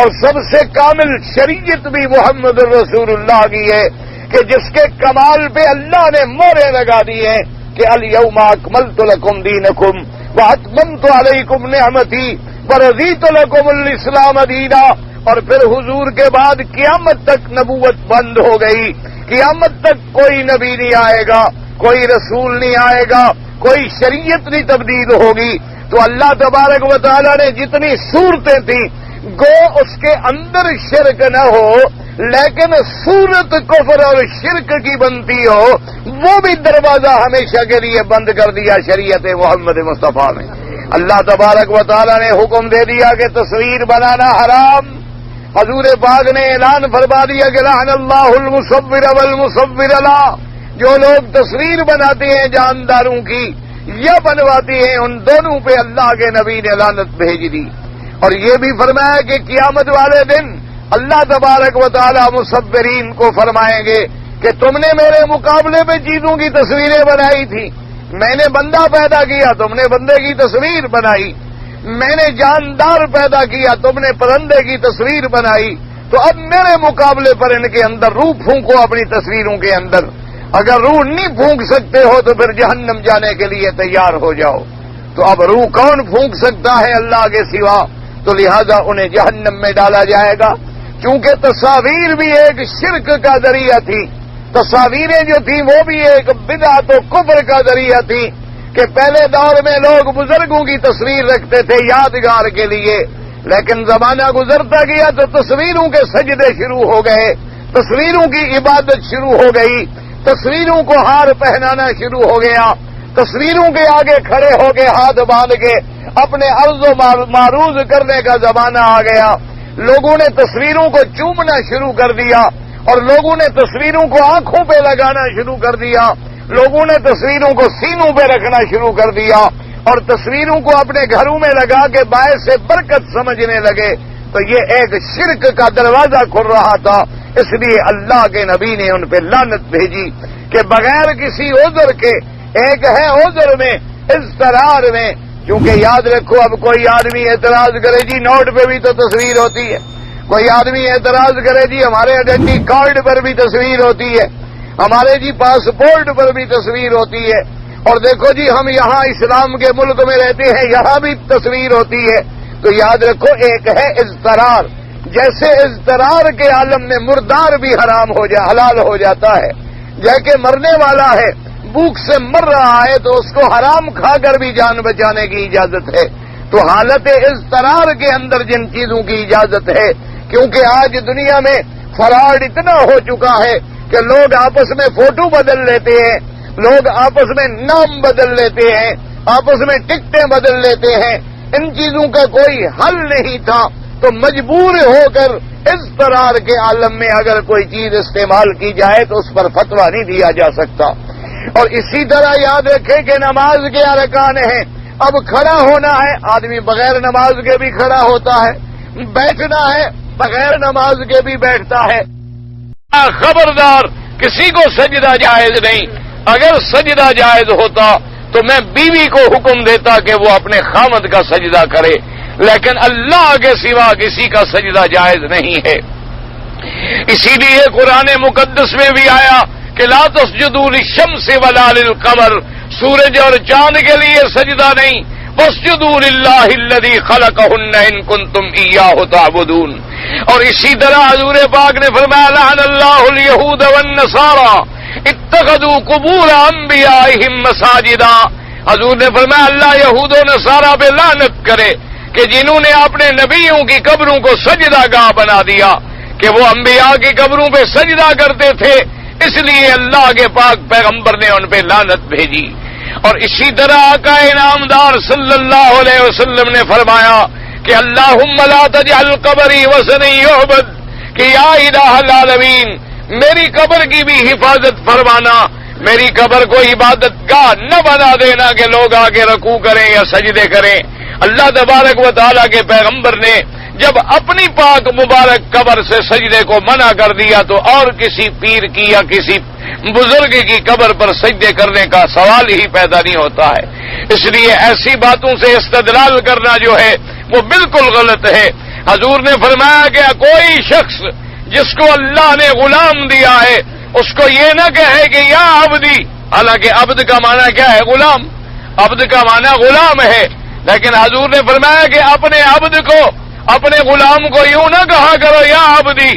اور سب سے کامل شریعت بھی محمد رسول اللہ کی ہے، کہ جس کے کمال پہ اللہ نے مہریں لگا دی ہیں کہ الیوم اکملت لکم دینکم واتممت علیکم نعمتی ورضیت لکم الاسلام دینا۔ اور پھر حضور کے بعد قیامت تک نبوت بند ہو گئی، قیامت تک کوئی نبی نہیں آئے گا، کوئی رسول نہیں آئے گا، کوئی شریعت نہیں تبدیل ہوگی۔ تو اللہ تبارک و تعالی نے جتنی صورتیں تھیں گو اس کے اندر شرک نہ ہو، لیکن صورت کفر اور شرک کی بنتی ہو، وہ بھی دروازہ ہمیشہ کے لیے بند کر دیا شریعت محمد مصطفیٰ میں۔ اللہ تبارک و تعالی نے حکم دے دیا کہ تصویر بنانا حرام۔ حضور پاک نے اعلان فرما دیا کہ لعن اللہ المصور والمصور لا، جو لوگ تصویر بناتے ہیں جانداروں کی یا بنواتے ہیں ان دونوں پہ اللہ کے نبی نے لعنت بھیج دی۔ اور یہ بھی فرمایا کہ قیامت والے دن اللہ تبارک و تعالی مصورین کو فرمائیں گے کہ تم نے میرے مقابلے پہ چیزوں کی تصویریں بنائی تھی، میں نے بندہ پیدا کیا تم نے بندے کی تصویر بنائی، میں نے جاندار پیدا کیا تم نے پرندے کی تصویر بنائی، تو اب میرے مقابلے پر ان کے اندر روح پھونکو اپنی تصویروں کے اندر، اگر روح نہیں پھونک سکتے ہو تو پھر جہنم جانے کے لیے تیار ہو جاؤ۔ تو اب روح کون پھونک سکتا ہے اللہ کے سوا، تو لہذا انہیں جہنم میں ڈالا جائے گا۔ چونکہ تصاویر بھی ایک شرک کا ذریعہ تھی، تصاویریں جو تھیں وہ بھی ایک بدعت و کفر کا ذریعہ تھی، کہ پہلے دور میں لوگ بزرگوں کی تصویر رکھتے تھے یادگار کے لیے، لیکن زمانہ گزرتا گیا تو تصویروں کے سجدے شروع ہو گئے، تصویروں کی عبادت شروع ہو گئی، تصویروں کو ہار پہنانا شروع ہو گیا، تصویروں کے آگے کھڑے ہو کے ہاتھ باندھ کے اپنے عرض و معروض کرنے کا زمانہ آ گیا، لوگوں نے تصویروں کو چومنا شروع کر دیا، اور لوگوں نے تصویروں کو آنکھوں پہ لگانا شروع کر دیا، لوگوں نے تصویروں کو سینوں پہ رکھنا شروع کر دیا، اور تصویروں کو اپنے گھروں میں لگا کے باعث سے برکت سمجھنے لگے۔ تو یہ ایک شرک کا دروازہ کھل رہا تھا، اس لیے اللہ کے نبی نے ان پہ لعنت بھیجی کہ بغیر کسی عذر کے، ایک ہے عذر میں اضطرار میں. کیونکہ یاد رکھو اب کوئی آدمی اعتراض کرے جی نوٹ پہ بھی تو تصویر ہوتی ہے، کوئی آدمی اعتراض کرے جی ہمارے آئیڈینٹی کارڈ پر بھی تصویر ہوتی ہے، ہمارے جی پاسپورٹ پر بھی تصویر ہوتی ہے، اور دیکھو جی ہم یہاں اسلام کے ملک میں رہتے ہیں یہاں بھی تصویر ہوتی ہے. تو یاد رکھو ایک ہے اضطرار. جیسے اضطرار کے عالم میں مردار بھی حلال ہو جاتا ہے، جیسے مرنے والا ہے بھوک سے مر رہا ہے تو اس کو حرام کھا کر بھی جان بچانے کی اجازت ہے. تو حالت اضطرار کے اندر جن چیزوں کی اجازت ہے، کیونکہ آج دنیا میں فراڈ اتنا ہو چکا ہے کہ لوگ آپس میں فوٹو بدل لیتے ہیں، لوگ آپس میں نام بدل لیتے ہیں، آپس میں ٹکٹیں بدل لیتے ہیں. ان چیزوں کا کوئی حل نہیں تھا تو مجبور ہو کر اضطرار کے عالم میں اگر کوئی چیز استعمال کی جائے تو اس پر فتویٰ نہیں دیا جا سکتا. اور اسی طرح یاد رکھیں کہ نماز کے ارکان ہیں. اب کھڑا ہونا ہے، آدمی بغیر نماز کے بھی کھڑا ہوتا ہے، بیٹھنا ہے بغیر نماز کے بھی بیٹھتا ہے. خبردار کسی کو سجدہ جائز نہیں. اگر سجدہ جائز ہوتا تو میں بیوی کو حکم دیتا کہ وہ اپنے خامد کا سجدہ کرے، لیکن اللہ کے سوا کسی کا سجدہ جائز نہیں ہے. اسی لیے قرآن مقدس میں بھی آیا کہ لا تسجدوا للشمس ولا للقمر، سورج اور چاند کے لیے سجدہ نہیں، واسجدوا للہ الذی خلقہن ان کنتم ایاہ تعبدون. اور اسی طرح حضور پاک نے فرمایا لعن اللہ الیہود والنصارى اتخذوا قبور انبیائہم مساجدا. حضور نے فرمایا اللہ یہود و نصارہ پہ لعنت کرے کہ جنہوں نے اپنے نبیوں کی قبروں کو سجدہ گاہ بنا دیا، کہ وہ انبیاء کی قبروں پہ سجدہ کرتے تھے، اس لیے اللہ کے پاک پیغمبر نے ان پہ لعنت بھیجی. اور اسی طرح آقا انعامدار صلی اللہ علیہ وسلم نے فرمایا کہ اللہم لا تجعل قبری وثنا یعبد، کہ یا الہ العالمین میری قبر کی بھی حفاظت فرمانا، میری قبر کو عبادت گاہ نہ بنا دینا کہ لوگ آگے رکوع کریں یا سجدے کریں. اللہ تبارک و تعالیٰ کے پیغمبر نے جب اپنی پاک مبارک قبر سے سجدے کو منع کر دیا تو اور کسی پیر کی یا کسی بزرگ کی قبر پر سجدے کرنے کا سوال ہی پیدا نہیں ہوتا ہے. اس لیے ایسی باتوں سے استدلال کرنا جو ہے وہ بالکل غلط ہے. حضور نے فرمایا کہ کوئی شخص جس کو اللہ نے غلام دیا ہے اس کو یہ نہ کہے کہ یا عبدی، حالانکہ عبد کا معنی کیا ہے؟ غلام. عبد کا معنی غلام ہے، لیکن حضور نے فرمایا کہ اپنے عبد کو، اپنے غلام کو یوں نہ کہا کرو یا عبدی،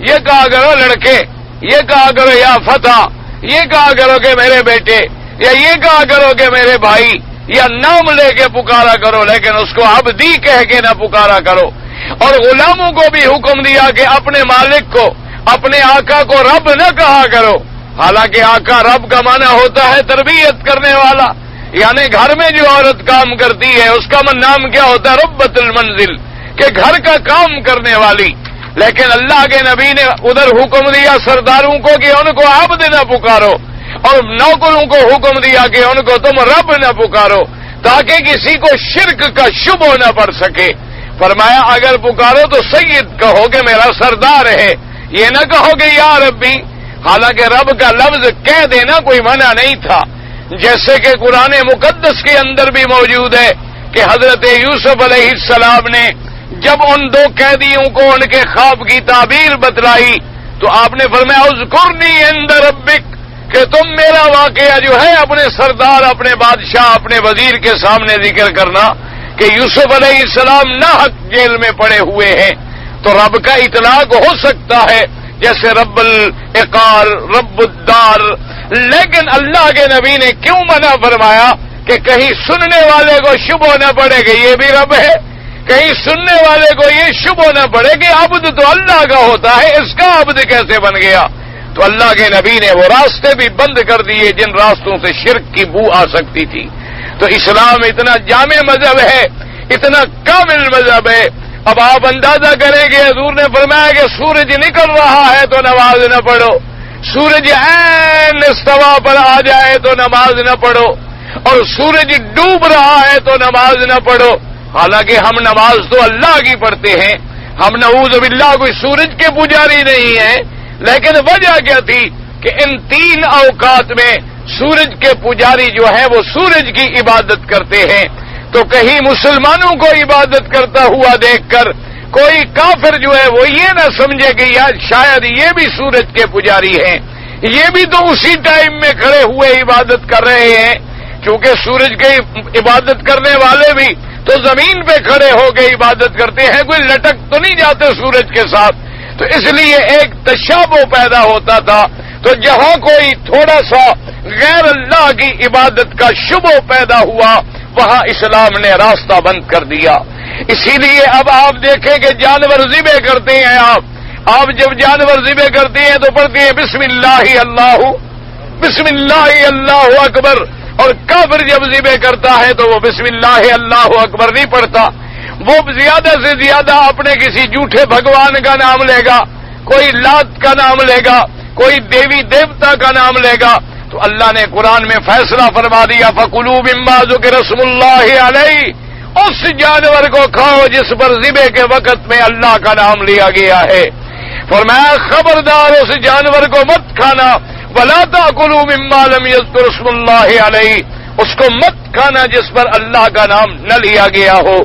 یہ کہا کرو لڑکے، یہ کہا کرو یا فتح، یہ کہا کرو کہ میرے بیٹے، یا یہ کہا کرو کہ میرے بھائی، یا نام لے کے پکارا کرو، لیکن اس کو عبدی کہہ کے نہ پکارا کرو. اور غلاموں کو بھی حکم دیا کہ اپنے مالک کو، اپنے آقا کو رب نہ کہا کرو، حالانکہ آقا رب کا معنی ہوتا ہے تربیت کرنے والا، یعنی گھر میں جو عورت کام کرتی ہے اس کا نام کیا ہوتا ہے؟ ربۃ المنزل، کہ گھر کا کام کرنے والی. لیکن اللہ کے نبی نے ادھر حکم دیا سرداروں کو کہ ان کو عبد نہ پکارو، اور نوکروں کو حکم دیا کہ ان کو تم رب نہ پکارو، تاکہ کسی کو شرک کا شبہ نہ پڑ سکے. فرمایا اگر پکارو تو سید کہو کہ میرا سردار ہے، یہ نہ کہو کہ یا ربی. حالانکہ رب کا لفظ کہہ دینا کوئی منع نہیں تھا، جیسے کہ قرآن مقدس کے اندر بھی موجود ہے کہ حضرت یوسف علیہ السلام نے جب ان دو قیدیوں کو ان کے خواب کی تعبیر بتلائی تو آپ نے فرمایا اذکرنی عند ربک، کہ تم میرا واقعہ جو ہے اپنے سردار، اپنے بادشاہ، اپنے وزیر کے سامنے ذکر کرنا کہ یوسف علیہ السلام ناحق جیل میں پڑے ہوئے ہیں. تو رب کا اطلاق ہو سکتا ہے جیسے رب العقار، رب الدار. لیکن اللہ کے نبی نے کیوں منع فرمایا کہ کہیں سننے والے کو شبہ نہ پڑے کہ یہ بھی رب ہے، کہیں سننے والے کو یہ شبہ نہ پڑے کہ عبد تو اللہ کا ہوتا ہے، اس کا عبد کیسے بن گیا؟ تو اللہ کے نبی نے وہ راستے بھی بند کر دیے جن راستوں سے شرک کی بو آ سکتی تھی. تو اسلام اتنا جامع مذہب ہے، اتنا کامل مذہب ہے. اب آپ اندازہ کریں کہ حضور نے فرمایا کہ سورج نکل رہا ہے تو نماز نہ پڑھو، سورج عین استوا پر آ جائے تو نماز نہ پڑھو، اور سورج ڈوب رہا ہے تو نماز نہ پڑھو. حالانکہ ہم نماز تو اللہ کی پڑھتے ہیں، ہم نعوذ باللہ کوئی سورج کے پجاری نہیں ہیں. لیکن وجہ کیا تھی کہ ان 3 اوقات میں سورج کے پجاری جو ہیں وہ سورج کی عبادت کرتے ہیں، تو کہیں مسلمانوں کو عبادت کرتا ہوا دیکھ کر کوئی کافر جو ہے وہ یہ نہ سمجھے کہ یار شاید یہ بھی سورج کے پجاری ہیں، یہ بھی تو اسی ٹائم میں کھڑے ہوئے عبادت کر رہے ہیں، کیونکہ سورج کی عبادت کرنے والے بھی تو زمین پہ کھڑے ہو کے عبادت کرتے ہیں، کوئی لٹک تو نہیں جاتے سورج کے ساتھ، تو اس لیے ایک تشابہ پیدا ہوتا تھا۔ تو جہاں کوئی تھوڑا سا غیر اللہ کی عبادت کا شبہ پیدا ہوا وہاں اسلام نے راستہ بند کر دیا۔ اسی لیے اب آپ دیکھیں کہ جانور ذبح کرتے ہیں، آپ جب جانور ذبح کرتے ہیں تو پڑھتے ہیں بسم اللہ اللہ اکبر، اور کافر جب ذبح کرتا ہے تو وہ بسم اللہ اللہ اکبر نہیں پڑھتا، وہ زیادہ سے زیادہ اپنے کسی جھوٹے بھگوان کا نام لے گا، کوئی لات کا نام لے گا، کوئی دیوی دیوتا کا نام لے گا۔ تو اللہ نے قرآن میں فیصلہ فرما دیا فَكُلُوا مِمَّا ذُكِرَ اسْمُ اللَّهِ عَلَيْهِ، اس جانور کو کھاؤ جس پر ذبح کے وقت میں اللہ کا نام لیا گیا ہے۔ فرمایا خبردار اس جانور کو مت کھانا، وَلَا تَأْكُلُوا مِمَّا لَمْ يَذْكُرْ اسْمُ اللَّهِ عَلَيْهِ، اس کو مت کھانا جس پر اللہ کا نام نہ لیا گیا ہو۔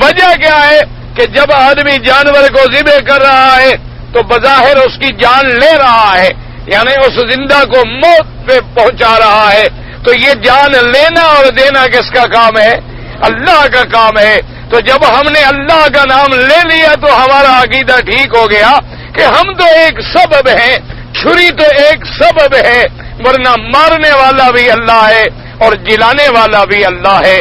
وجہ کیا ہے کہ جب آدمی جانور کو ذبح کر رہا ہے تو بظاہر اس کی جان لے رہا ہے، یعنی اس زندہ کو موت پہ پہنچا رہا ہے، تو یہ جان لینا اور دینا کس کا کام ہے؟ اللہ کا کام ہے۔ تو جب ہم نے اللہ کا نام لے لیا تو ہمارا عقیدہ ٹھیک ہو گیا کہ ہم تو ایک سبب ہیں، چھری تو ایک سبب ہے، ورنہ مارنے والا بھی اللہ ہے اور جلانے والا بھی اللہ ہے۔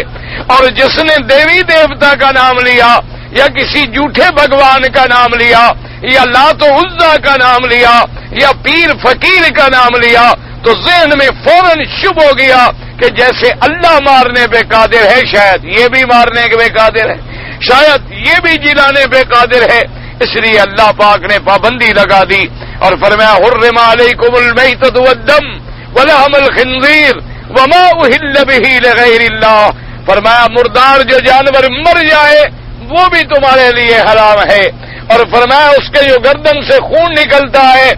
اور جس نے دیوی دیوتا کا نام لیا یا کسی جھوٹے بھگوان کا نام لیا یا لات و عزا کا نام لیا یا پیر فقیر کا نام لیا تو ذہن میں فوراً شب ہو گیا کہ جیسے اللہ مارنے پہ قادر ہے شاید یہ بھی مارنے پہ قادر ہے، شاید یہ بھی جلانے پہ قادر ہے۔ اس لیے اللہ پاک نے پابندی لگا دی اور فرمایا حرم علیکم المیتۃ والدم ولحم الخنزیر وما اہل بہ لغیر اللہ، فرمایا مردار جو جانور مر جائے وہ بھی تمہارے لیے حرام ہے، اور فرمایا اس کے جو گردن سے خون نکلتا ہے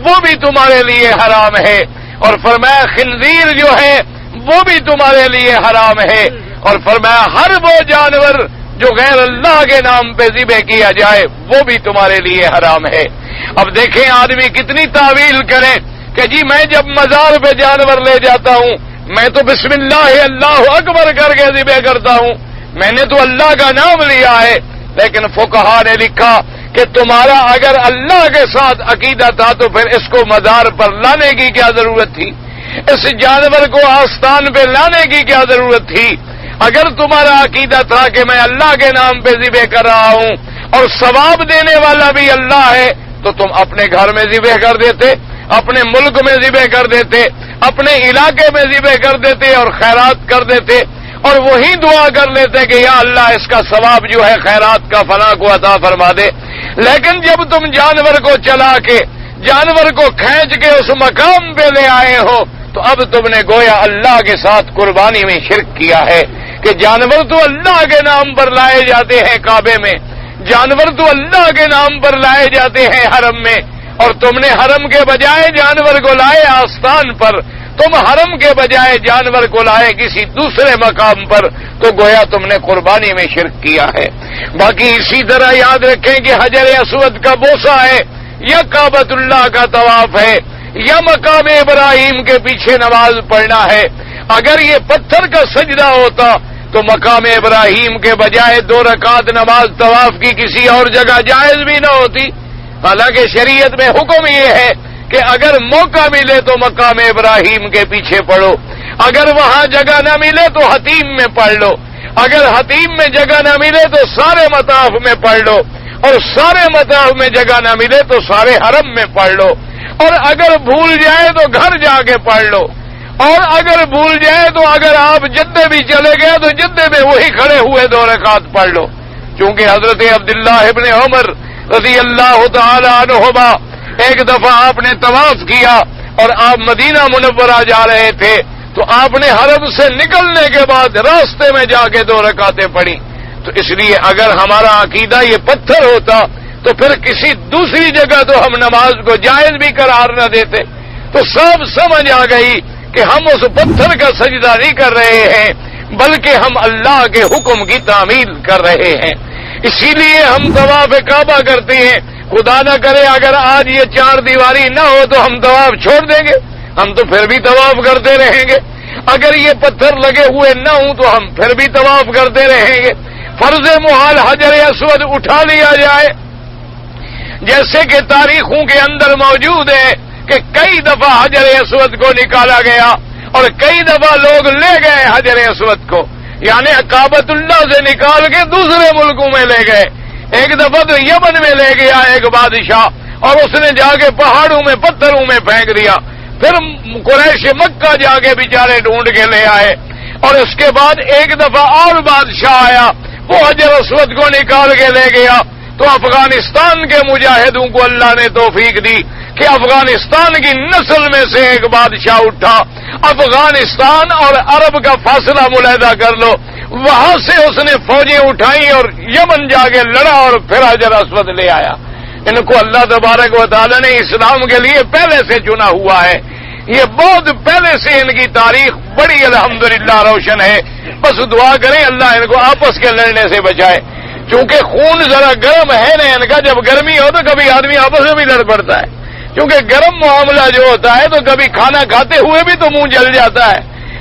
وہ بھی تمہارے لیے حرام ہے، اور فرمایا خنزیر جو ہے وہ بھی تمہارے لیے حرام ہے، اور فرمایا ہر وہ جانور جو غیر اللہ کے نام پہ ذبح کیا جائے وہ بھی تمہارے لیے حرام ہے۔ اب دیکھیں آدمی کتنی تعویل کرے کہ جی میں جب مزار پہ جانور لے جاتا ہوں میں تو بسم اللہ اللہ اکبر کر کے ذبح کرتا ہوں، میں نے تو اللہ کا نام لیا ہے، لیکن فقہا نے لکھا کہ تمہارا اگر اللہ کے ساتھ عقیدہ تھا تو پھر اس کو مزار پر لانے کی کیا ضرورت تھی، اس جانور کو آستان پہ لانے کی کیا ضرورت تھی؟ اگر تمہارا عقیدہ تھا کہ میں اللہ کے نام پہ ذبح کر رہا ہوں اور ثواب دینے والا بھی اللہ ہے تو تم اپنے گھر میں ذبح کر دیتے، اپنے ملک میں ذبح کر دیتے، اپنے علاقے میں ذبح کر دیتے اور خیرات کر دیتے، اور وہی دعا کر لیتے کہ یا اللہ اس کا ثواب جو ہے خیرات کا فلاں کو عطا فرما دے۔ لیکن جب تم جانور کو چلا کے جانور کو کھینچ کے اس مقام پہ لے آئے ہو تو اب تم نے گویا اللہ کے ساتھ قربانی میں شرک کیا ہے کہ جانور تو اللہ کے نام پر لائے جاتے ہیں کعبے میں، جانور تو اللہ کے نام پر لائے جاتے ہیں حرم میں، اور تم نے حرم کے بجائے جانور کو لائے آستان پر، تم حرم کے بجائے جانور کو لائے کسی دوسرے مقام پر، تو گویا تم نے قربانی میں شرک کیا ہے۔ باقی اسی طرح یاد رکھیں کہ حجر اسود کا بوسہ ہے یا کعبۃ اللہ کا طواف ہے یا مقام ابراہیم کے پیچھے نماز پڑھنا ہے، اگر یہ پتھر کا سجدہ ہوتا تو مقام ابراہیم کے بجائے 2 رکعت نماز طواف کی کسی اور جگہ جائز بھی نہ ہوتی۔ حالانکہ شریعت میں حکم یہ ہے کہ اگر موقع ملے تو مقام ابراہیم کے پیچھے پڑھو، اگر وہاں جگہ نہ ملے تو حتیم میں پڑھ لو، اگر حتیم میں جگہ نہ ملے تو سارے مطاف میں پڑھ لو، اور سارے مطاف میں جگہ نہ ملے تو سارے حرم میں پڑھ لو، اور اگر بھول جائے تو گھر جا کے پڑھ لو، اور اگر بھول جائے تو اگر آپ جدے بھی چلے گئے تو جدے میں وہی کھڑے ہوئے 2 رکعت پڑھ لو، کیونکہ حضرت عبداللہ ابن عمر رضی اللہ تعالی عنہما ایک دفعہ آپ نے طواف کیا اور آپ مدینہ منورہ جا رہے تھے تو آپ نے حرم سے نکلنے کے بعد راستے میں جا کے 2 رکعتیں پڑھی۔ تو اس لیے اگر ہمارا عقیدہ یہ پتھر ہوتا تو پھر کسی دوسری جگہ تو ہم نماز کو جائز بھی قرار نہ دیتے۔ تو سب سمجھ آ گئی کہ ہم اس پتھر کا سجدہ نہیں کر رہے ہیں بلکہ ہم اللہ کے حکم کی تعمیل کر رہے ہیں. اسی لیے ہم طواف کعبہ کرتے ہیں. خدا نہ کرے اگر آج یہ 4 دیواری نہ ہو تو ہم طواف چھوڑ دیں گے؟ ہم تو پھر بھی طواف کرتے رہیں گے. اگر یہ پتھر لگے ہوئے نہ ہوں تو ہم پھر بھی طواف کرتے رہیں گے. فرض محال حجر اسود اٹھا لیا جائے، جیسے کہ تاریخوں کے اندر موجود ہے کہ کئی دفعہ حجر اسود کو نکالا گیا اور کئی دفعہ لوگ لے گئے حجر اسود کو، یعنی کعبۃ اللہ سے نکال کے دوسرے ملکوں میں لے گئے. ایک دفعہ تو یمن میں لے گیا ایک بادشاہ اور اس نے جا کے پہاڑوں میں پتھروں میں پھینک دیا. پھر قریش مکہ جا کے بیچارے ڈھونڈ کے لے آئے اور اس کے بعد ایک دفعہ اور بادشاہ آیا، وہ حجر اسود کو نکال کے لے گیا. تو افغانستان کے مجاہدوں کو اللہ نے توفیق دی کہ افغانستان کی نسل میں سے ایک بادشاہ اٹھا. افغانستان اور عرب کا فاصلہ ملاحظہ کر لو، وہاں سے اس نے فوجیں اٹھائیں اور یمن جا کے لڑا اور پھر حجر اسود لے آیا. ان کو اللہ تبارک و تعالی نے اسلام کے لیے پہلے سے چنا ہوا ہے. یہ بہت پہلے سے ان کی تاریخ بڑی الحمدللہ روشن ہے. بس دعا کریں اللہ ان کو آپس کے لڑنے سے بچائے، کیونکہ خون ذرا گرم ہے نا ان کا. جب گرمی ہو تو کبھی آدمی آپس میں بھی لڑ پڑتا ہے، کیونکہ گرم معاملہ جو ہوتا ہے تو کبھی کھانا کھاتے ہوئے بھی تو منہ جل جاتا ہے،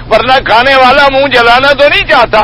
ورنہ کھانے والا منہ جلانا تو نہیں چاہتا.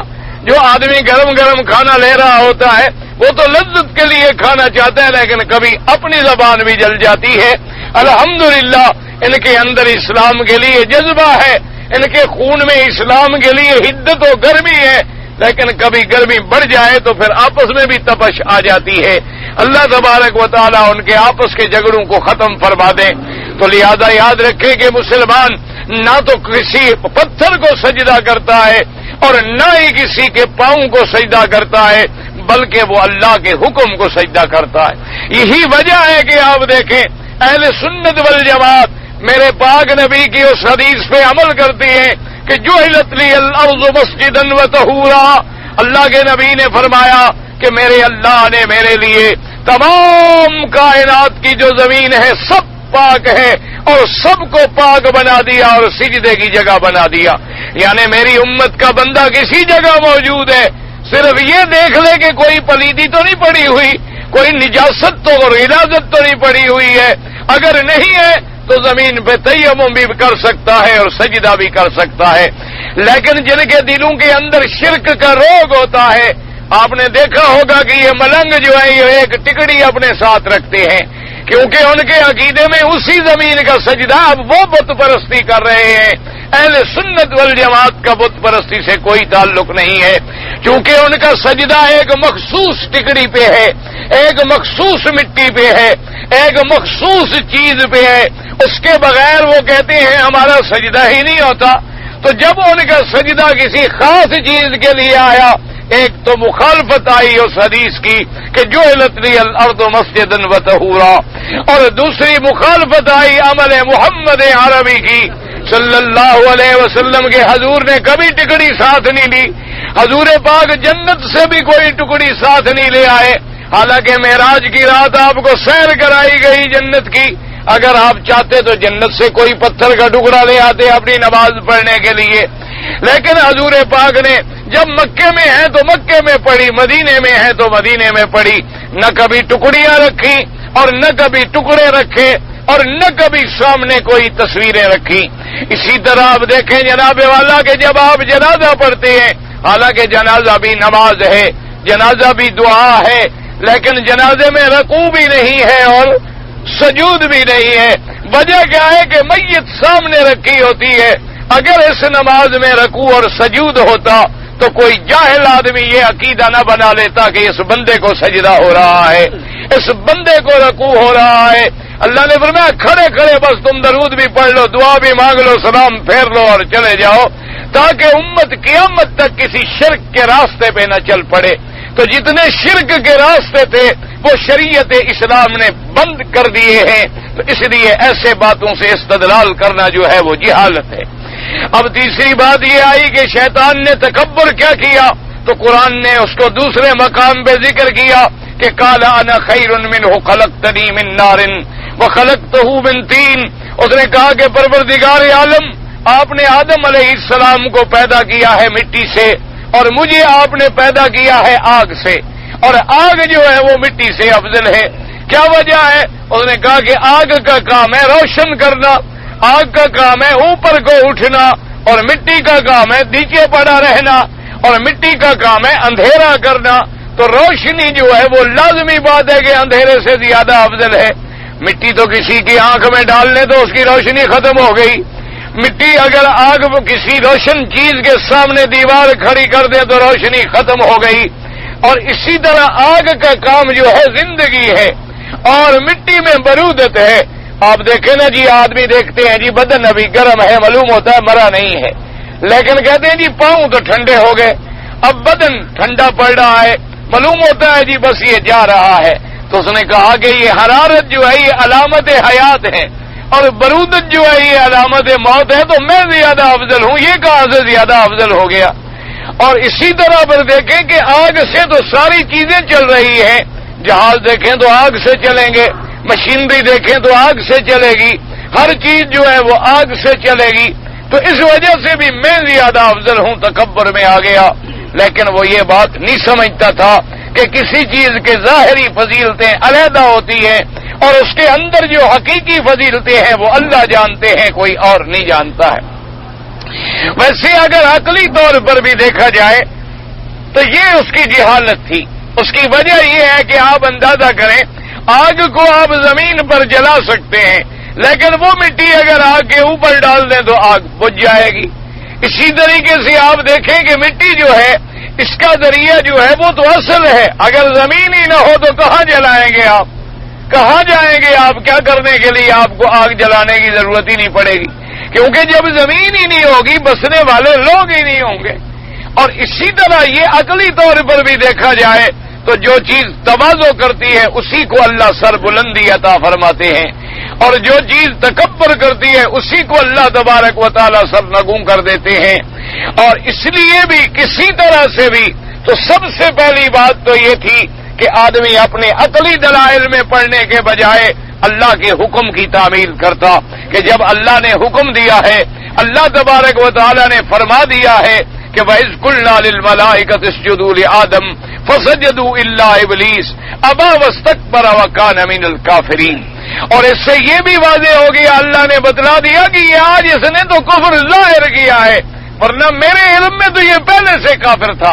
جو آدمی گرم گرم کھانا لے رہا ہوتا ہے وہ تو لذت کے لیے کھانا چاہتا ہے، لیکن کبھی اپنی زبان بھی جل جاتی ہے. الحمدللہ ان کے اندر اسلام کے لیے جذبہ ہے، ان کے خون میں اسلام کے لیے حدت و گرمی ہے، لیکن کبھی گرمی بڑھ جائے تو پھر آپس میں بھی تپش آ جاتی ہے. اللہ تبارک و تعالی ان کے آپس کے جھگڑوں کو ختم فرما دیں. تو لہذا یاد رکھیں کہ مسلمان نہ تو کسی پتھر کو سجدہ کرتا ہے اور نہ ہی کسی کے پاؤں کو سجدہ کرتا ہے، بلکہ وہ اللہ کے حکم کو سجدہ کرتا ہے. یہی وجہ ہے کہ آپ دیکھیں اہل سنت والجماعت میرے پاک نبی کی اس حدیث پہ عمل کرتی ہیں کہ جعلت لی الارض مسجدا وطہورا. اللہ کے نبی نے فرمایا کہ میرے اللہ نے میرے لیے تمام کائنات کی جو زمین ہے سب پاک ہے اور سب کو پاک بنا دیا اور سجدے کی جگہ بنا دیا. یعنی میری امت کا بندہ کسی جگہ موجود ہے، صرف یہ دیکھ لے کہ کوئی پلیدی تو نہیں پڑی ہوئی، کوئی نجاست تو اور غلاظت تو نہیں پڑی ہوئی ہے. اگر نہیں ہے تو زمین پہ تیمم بھی کر سکتا ہے اور سجدہ بھی کر سکتا ہے. لیکن جن کے دلوں کے اندر شرک کا روگ ہوتا ہے، آپ نے دیکھا ہوگا کہ یہ ملنگ جو ہے یہ ایک ٹکڑی اپنے ساتھ رکھتے ہیں، کیونکہ ان کے عقیدے میں اسی زمین کا سجدہ اب وہ بت پرستی کر رہے ہیں. اہل سنت والجماعت کا بت پرستی سے کوئی تعلق نہیں ہے، چونکہ ان کا سجدہ ایک مخصوص ٹکڑی پہ ہے، ایک مخصوص مٹی پہ ہے، ایک مخصوص چیز پہ ہے. اس کے بغیر وہ کہتے ہیں ہمارا سجدہ ہی نہیں ہوتا. تو جب ان کا سجدہ کسی خاص چیز کے لیے آیا، ایک تو مخالفت آئی اس حدیث کی کہ جعلت لی الارض مسجدا وطہورا، اور دوسری مخالفت آئی عمل محمد عربی کی صلی اللہ علیہ وسلم کے. حضور نے کبھی ٹکڑی ساتھ نہیں لی، حضور پاک جنت سے بھی کوئی ٹکڑی ساتھ نہیں لے آئے، حالانکہ معراج کی رات آپ کو سیر کرائی گئی جنت کی. اگر آپ چاہتے تو جنت سے کوئی پتھر کا ٹکڑا لے آتے اپنی نماز پڑھنے کے لیے، لیکن حضور پاک نے جب مکے میں ہے تو مکے میں پڑھی، مدینے میں ہے تو مدینے میں پڑھی. نہ کبھی ٹکڑیاں رکھی اور نہ کبھی ٹکڑے رکھے اور نہ کبھی سامنے کوئی تصویریں رکھی. اسی طرح آپ دیکھیں جناب والا کہ جب آپ جنازہ پڑھتے ہیں، حالانکہ جنازہ بھی نماز ہے، جنازہ بھی دعا ہے، لیکن جنازے میں رکوع بھی نہیں ہے اور سجود بھی نہیں ہے. وجہ کیا ہے کہ میت سامنے رکھی ہوتی ہے. اگر اس نماز میں رکوع اور سجود ہوتا تو کوئی جاہل آدمی یہ عقیدہ نہ بنا لیتا کہ اس بندے کو سجدہ ہو رہا ہے، اس بندے کو رکوع ہو رہا ہے. اللہ نے فرمایا کھڑے کھڑے بس تم درود بھی پڑھ لو، دعا بھی مانگ لو، سلام پھیر لو اور چلے جاؤ، تاکہ امت قیامت تک کسی شرک کے راستے پہ نہ چل پڑے. تو جتنے شرک کے راستے تھے وہ شریعت اسلام نے بند کر دیے ہیں. تو اس لیے ایسے باتوں سے استدلال کرنا جو ہے وہ جہالت ہے. اب تیسری بات یہ آئی کہ شیطان نے تکبر کیا کیا، تو قرآن نے اس کو دوسرے مقام پہ ذکر کیا کہ قال انا خیر منہ خلقتنی من نار وخلقتہ من طین. اس نے کہا کہ پروردگار عالم آپ نے آدم علیہ السلام کو پیدا کیا ہے مٹی سے اور مجھے آپ نے پیدا کیا ہے آگ سے، اور آگ جو ہے وہ مٹی سے افضل ہے۔ کیا وجہ ہے؟ اس نے کہا کہ آگ کا کام ہے روشن کرنا، آگ کا کام ہے اوپر کو اٹھنا، اور مٹی کا کام ہے نیچے پڑا رہنا، اور مٹی کا کام ہے اندھیرا کرنا۔ تو روشنی جو ہے وہ لازمی بات ہے کہ اندھیرے سے زیادہ افضل ہے۔ مٹی تو کسی کی آنکھ میں ڈالنے تو اس کی روشنی ختم ہو گئی، مٹی اگر آگ کسی روشن چیز کے سامنے دیوار کھڑی کر دے تو روشنی ختم ہو گئی۔ اور اسی طرح آگ کا کام جو ہے زندگی ہے، اور مٹی میں برودت ہے۔ آپ دیکھیں نا جی، آدمی دیکھتے ہیں جی بدن ابھی گرم ہے، معلوم ہوتا ہے مرا نہیں ہے، لیکن کہتے ہیں جی پاؤں تو ٹھنڈے ہو گئے، اب بدن ٹھنڈا پڑ رہا ہے، معلوم ہوتا ہے جی بس یہ جا رہا ہے۔ تو اس نے کہا کہ یہ حرارت جو ہے یہ علامت حیات ہے، اور برودت جو ہے یہ علامت موت ہے، تو میں زیادہ افضل ہوں، یہ کہاں سے زیادہ افضل ہو گیا؟ اور اسی طرح پر دیکھیں کہ آگ سے تو ساری چیزیں چل رہی ہیں، جہاز دیکھیں تو آگ سے چلیں گے، مشینری دیکھیں تو آگ سے چلے گی، ہر چیز جو ہے وہ آگ سے چلے گی۔ تو اس وجہ سے بھی میں زیادہ افضل ہوں، تکبر میں آ گیا۔ لیکن وہ یہ بات نہیں سمجھتا تھا کہ کسی چیز کے ظاہری فضیلتیں علیحدہ ہوتی ہیں، اور اس کے اندر جو حقیقی فضیلتیں ہیں وہ اللہ جانتے ہیں، کوئی اور نہیں جانتا ہے۔ ویسے اگر عقلی طور پر بھی دیکھا جائے تو یہ اس کی جہالت تھی۔ اس کی وجہ یہ ہے کہ آپ اندازہ کریں، آگ کو آپ زمین پر جلا سکتے ہیں، لیکن وہ مٹی اگر آگ کے اوپر ڈال دیں تو آگ بجھ جائے گی۔ اسی طریقے سے آپ دیکھیں کہ مٹی جو ہے اس کا ذریعہ جو ہے وہ تو اصل ہے، اگر زمین ہی نہ ہو تو کہاں جلائیں گے آپ؟ کہاں جائیں گے آپ؟ کیا کرنے کے لیے آپ کو آگ جلانے کی ضرورت ہی نہیں پڑے گی، کیونکہ جب زمین ہی نہیں ہوگی بسنے والے لوگ ہی نہیں ہوں گے۔ اور اسی طرح یہ عقلی طور پر بھی دیکھا جائے تو جو چیز تواضع کرتی ہے اسی کو اللہ سر بلندی عطا فرماتے ہیں، اور جو چیز تکبر کرتی ہے اسی کو اللہ تبارک و تعالی سر نگوں کر دیتے ہیں۔ اور اس لیے بھی کسی طرح سے بھی تو سب سے پہلی بات تو یہ تھی کہ آدمی اپنے عقلی دلائل میں پڑھنے کے بجائے اللہ کے حکم کی تعمیل کرتا، کہ جب اللہ نے حکم دیا ہے، اللہ تبارک و تعالی نے فرما دیا ہے کہ وَإِذْ قُلْنَا لِلْمَلَائِكَةِ اسْجُدُوا لِآدَمَ فَسَجَدُوا إِلَّا إِبْلِيسَ أَبَى وَاسْتَكْبَرَ وَكَانَ مِنَ الْكَافِرِينَ۔ اور اس سے یہ بھی واضح ہو گیا، اللہ نے بتلا دیا کہ یہ آج اس نے تو کفر ظاہر کیا ہے، ورنہ میرے علم میں تو یہ پہلے سے کافر تھا،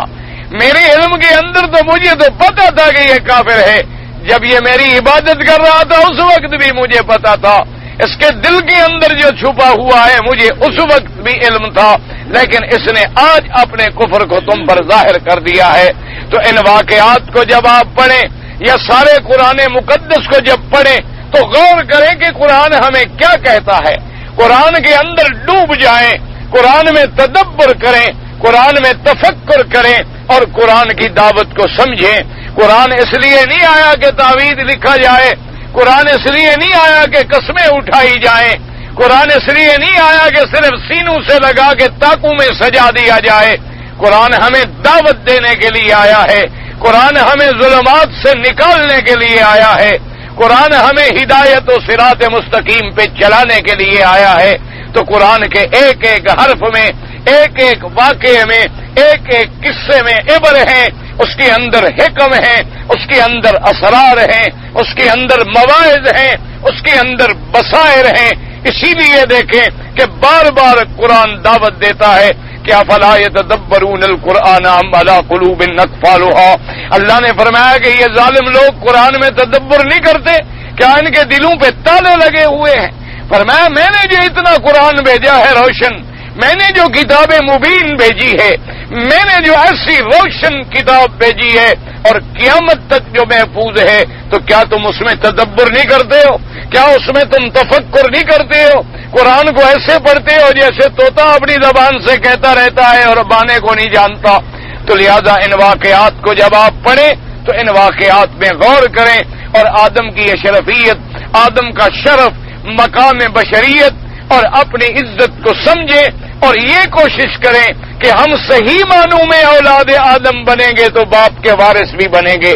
میرے علم کے اندر تو مجھے تو پتا تھا کہ یہ کافر ہے، جب یہ میری عبادت کر رہا تھا اس وقت بھی مجھے پتا تھا، اس کے دل کے اندر جو چھپا ہوا ہے مجھے اس وقت بھی علم تھا، لیکن اس نے آج اپنے کفر کو تم پر ظاہر کر دیا ہے۔ تو ان واقعات کو جب آپ پڑھیں یا سارے قرآن مقدس کو جب پڑھیں تو غور کریں کہ قرآن ہمیں کیا کہتا ہے، قرآن کے اندر ڈوب جائیں، قرآن میں تدبر کریں، قرآن میں تفکر کریں اور قرآن کی دعوت کو سمجھیں۔ قرآن اس لیے نہیں آیا کہ تعویذ لکھا جائے، قرآن اس لیے نہیں آیا کہ قسمیں اٹھائی جائیں، قرآن اس لیے نہیں آیا کہ صرف سینوں سے لگا کے تاکوں میں سجا دیا جائے۔ قرآن ہمیں دعوت دینے کے لیے آیا ہے، قرآن ہمیں ظلمات سے نکالنے کے لیے آیا ہے، قرآن ہمیں ہدایت و صراط مستقیم پہ چلانے کے لیے آیا ہے۔ تو قرآن کے ایک ایک حرف میں، ایک ایک واقعے میں، ایک ایک قصے میں عبر ہیں، اس کے اندر حکم ہیں، اس کے اندر اسرار ہیں، اس کے اندر مواعظ ہیں، اس کے اندر بصائر ہیں۔ اسی لیے دیکھیں کہ بار بار قرآن دعوت دیتا ہے کہ افلا یتدبرون القرآن ام علی قلوب اقفالها۔ اللہ نے فرمایا کہ یہ ظالم لوگ قرآن میں تدبر نہیں کرتے، کیا ان کے دلوں پہ تالے لگے ہوئے ہیں؟ فرمایا میں نے جو اتنا قرآن بھیجا ہے روشن، میں نے جو کتاب مبین بھیجی ہے، میں نے جو ایسی روشن کتاب بھیجی ہے اور قیامت تک جو محفوظ ہے، تو کیا تم اس میں تدبر نہیں کرتے ہو؟ کیا اس میں تم تفکر نہیں کرتے ہو؟ قرآن کو ایسے پڑھتے ہو جیسے طوطا اپنی زبان سے کہتا رہتا ہے اور بانے کو نہیں جانتا۔ تو لہذا ان واقعات کو جب آپ پڑھیں تو ان واقعات میں غور کریں اور آدم کی اشرفیت، آدم کا شرف، مقام بشریت اور اپنی عزت کو سمجھیں، اور یہ کوشش کریں کہ ہم صحیح معنوں میں اولاد آدم بنیں گے تو باپ کے وارث بھی بنیں گے،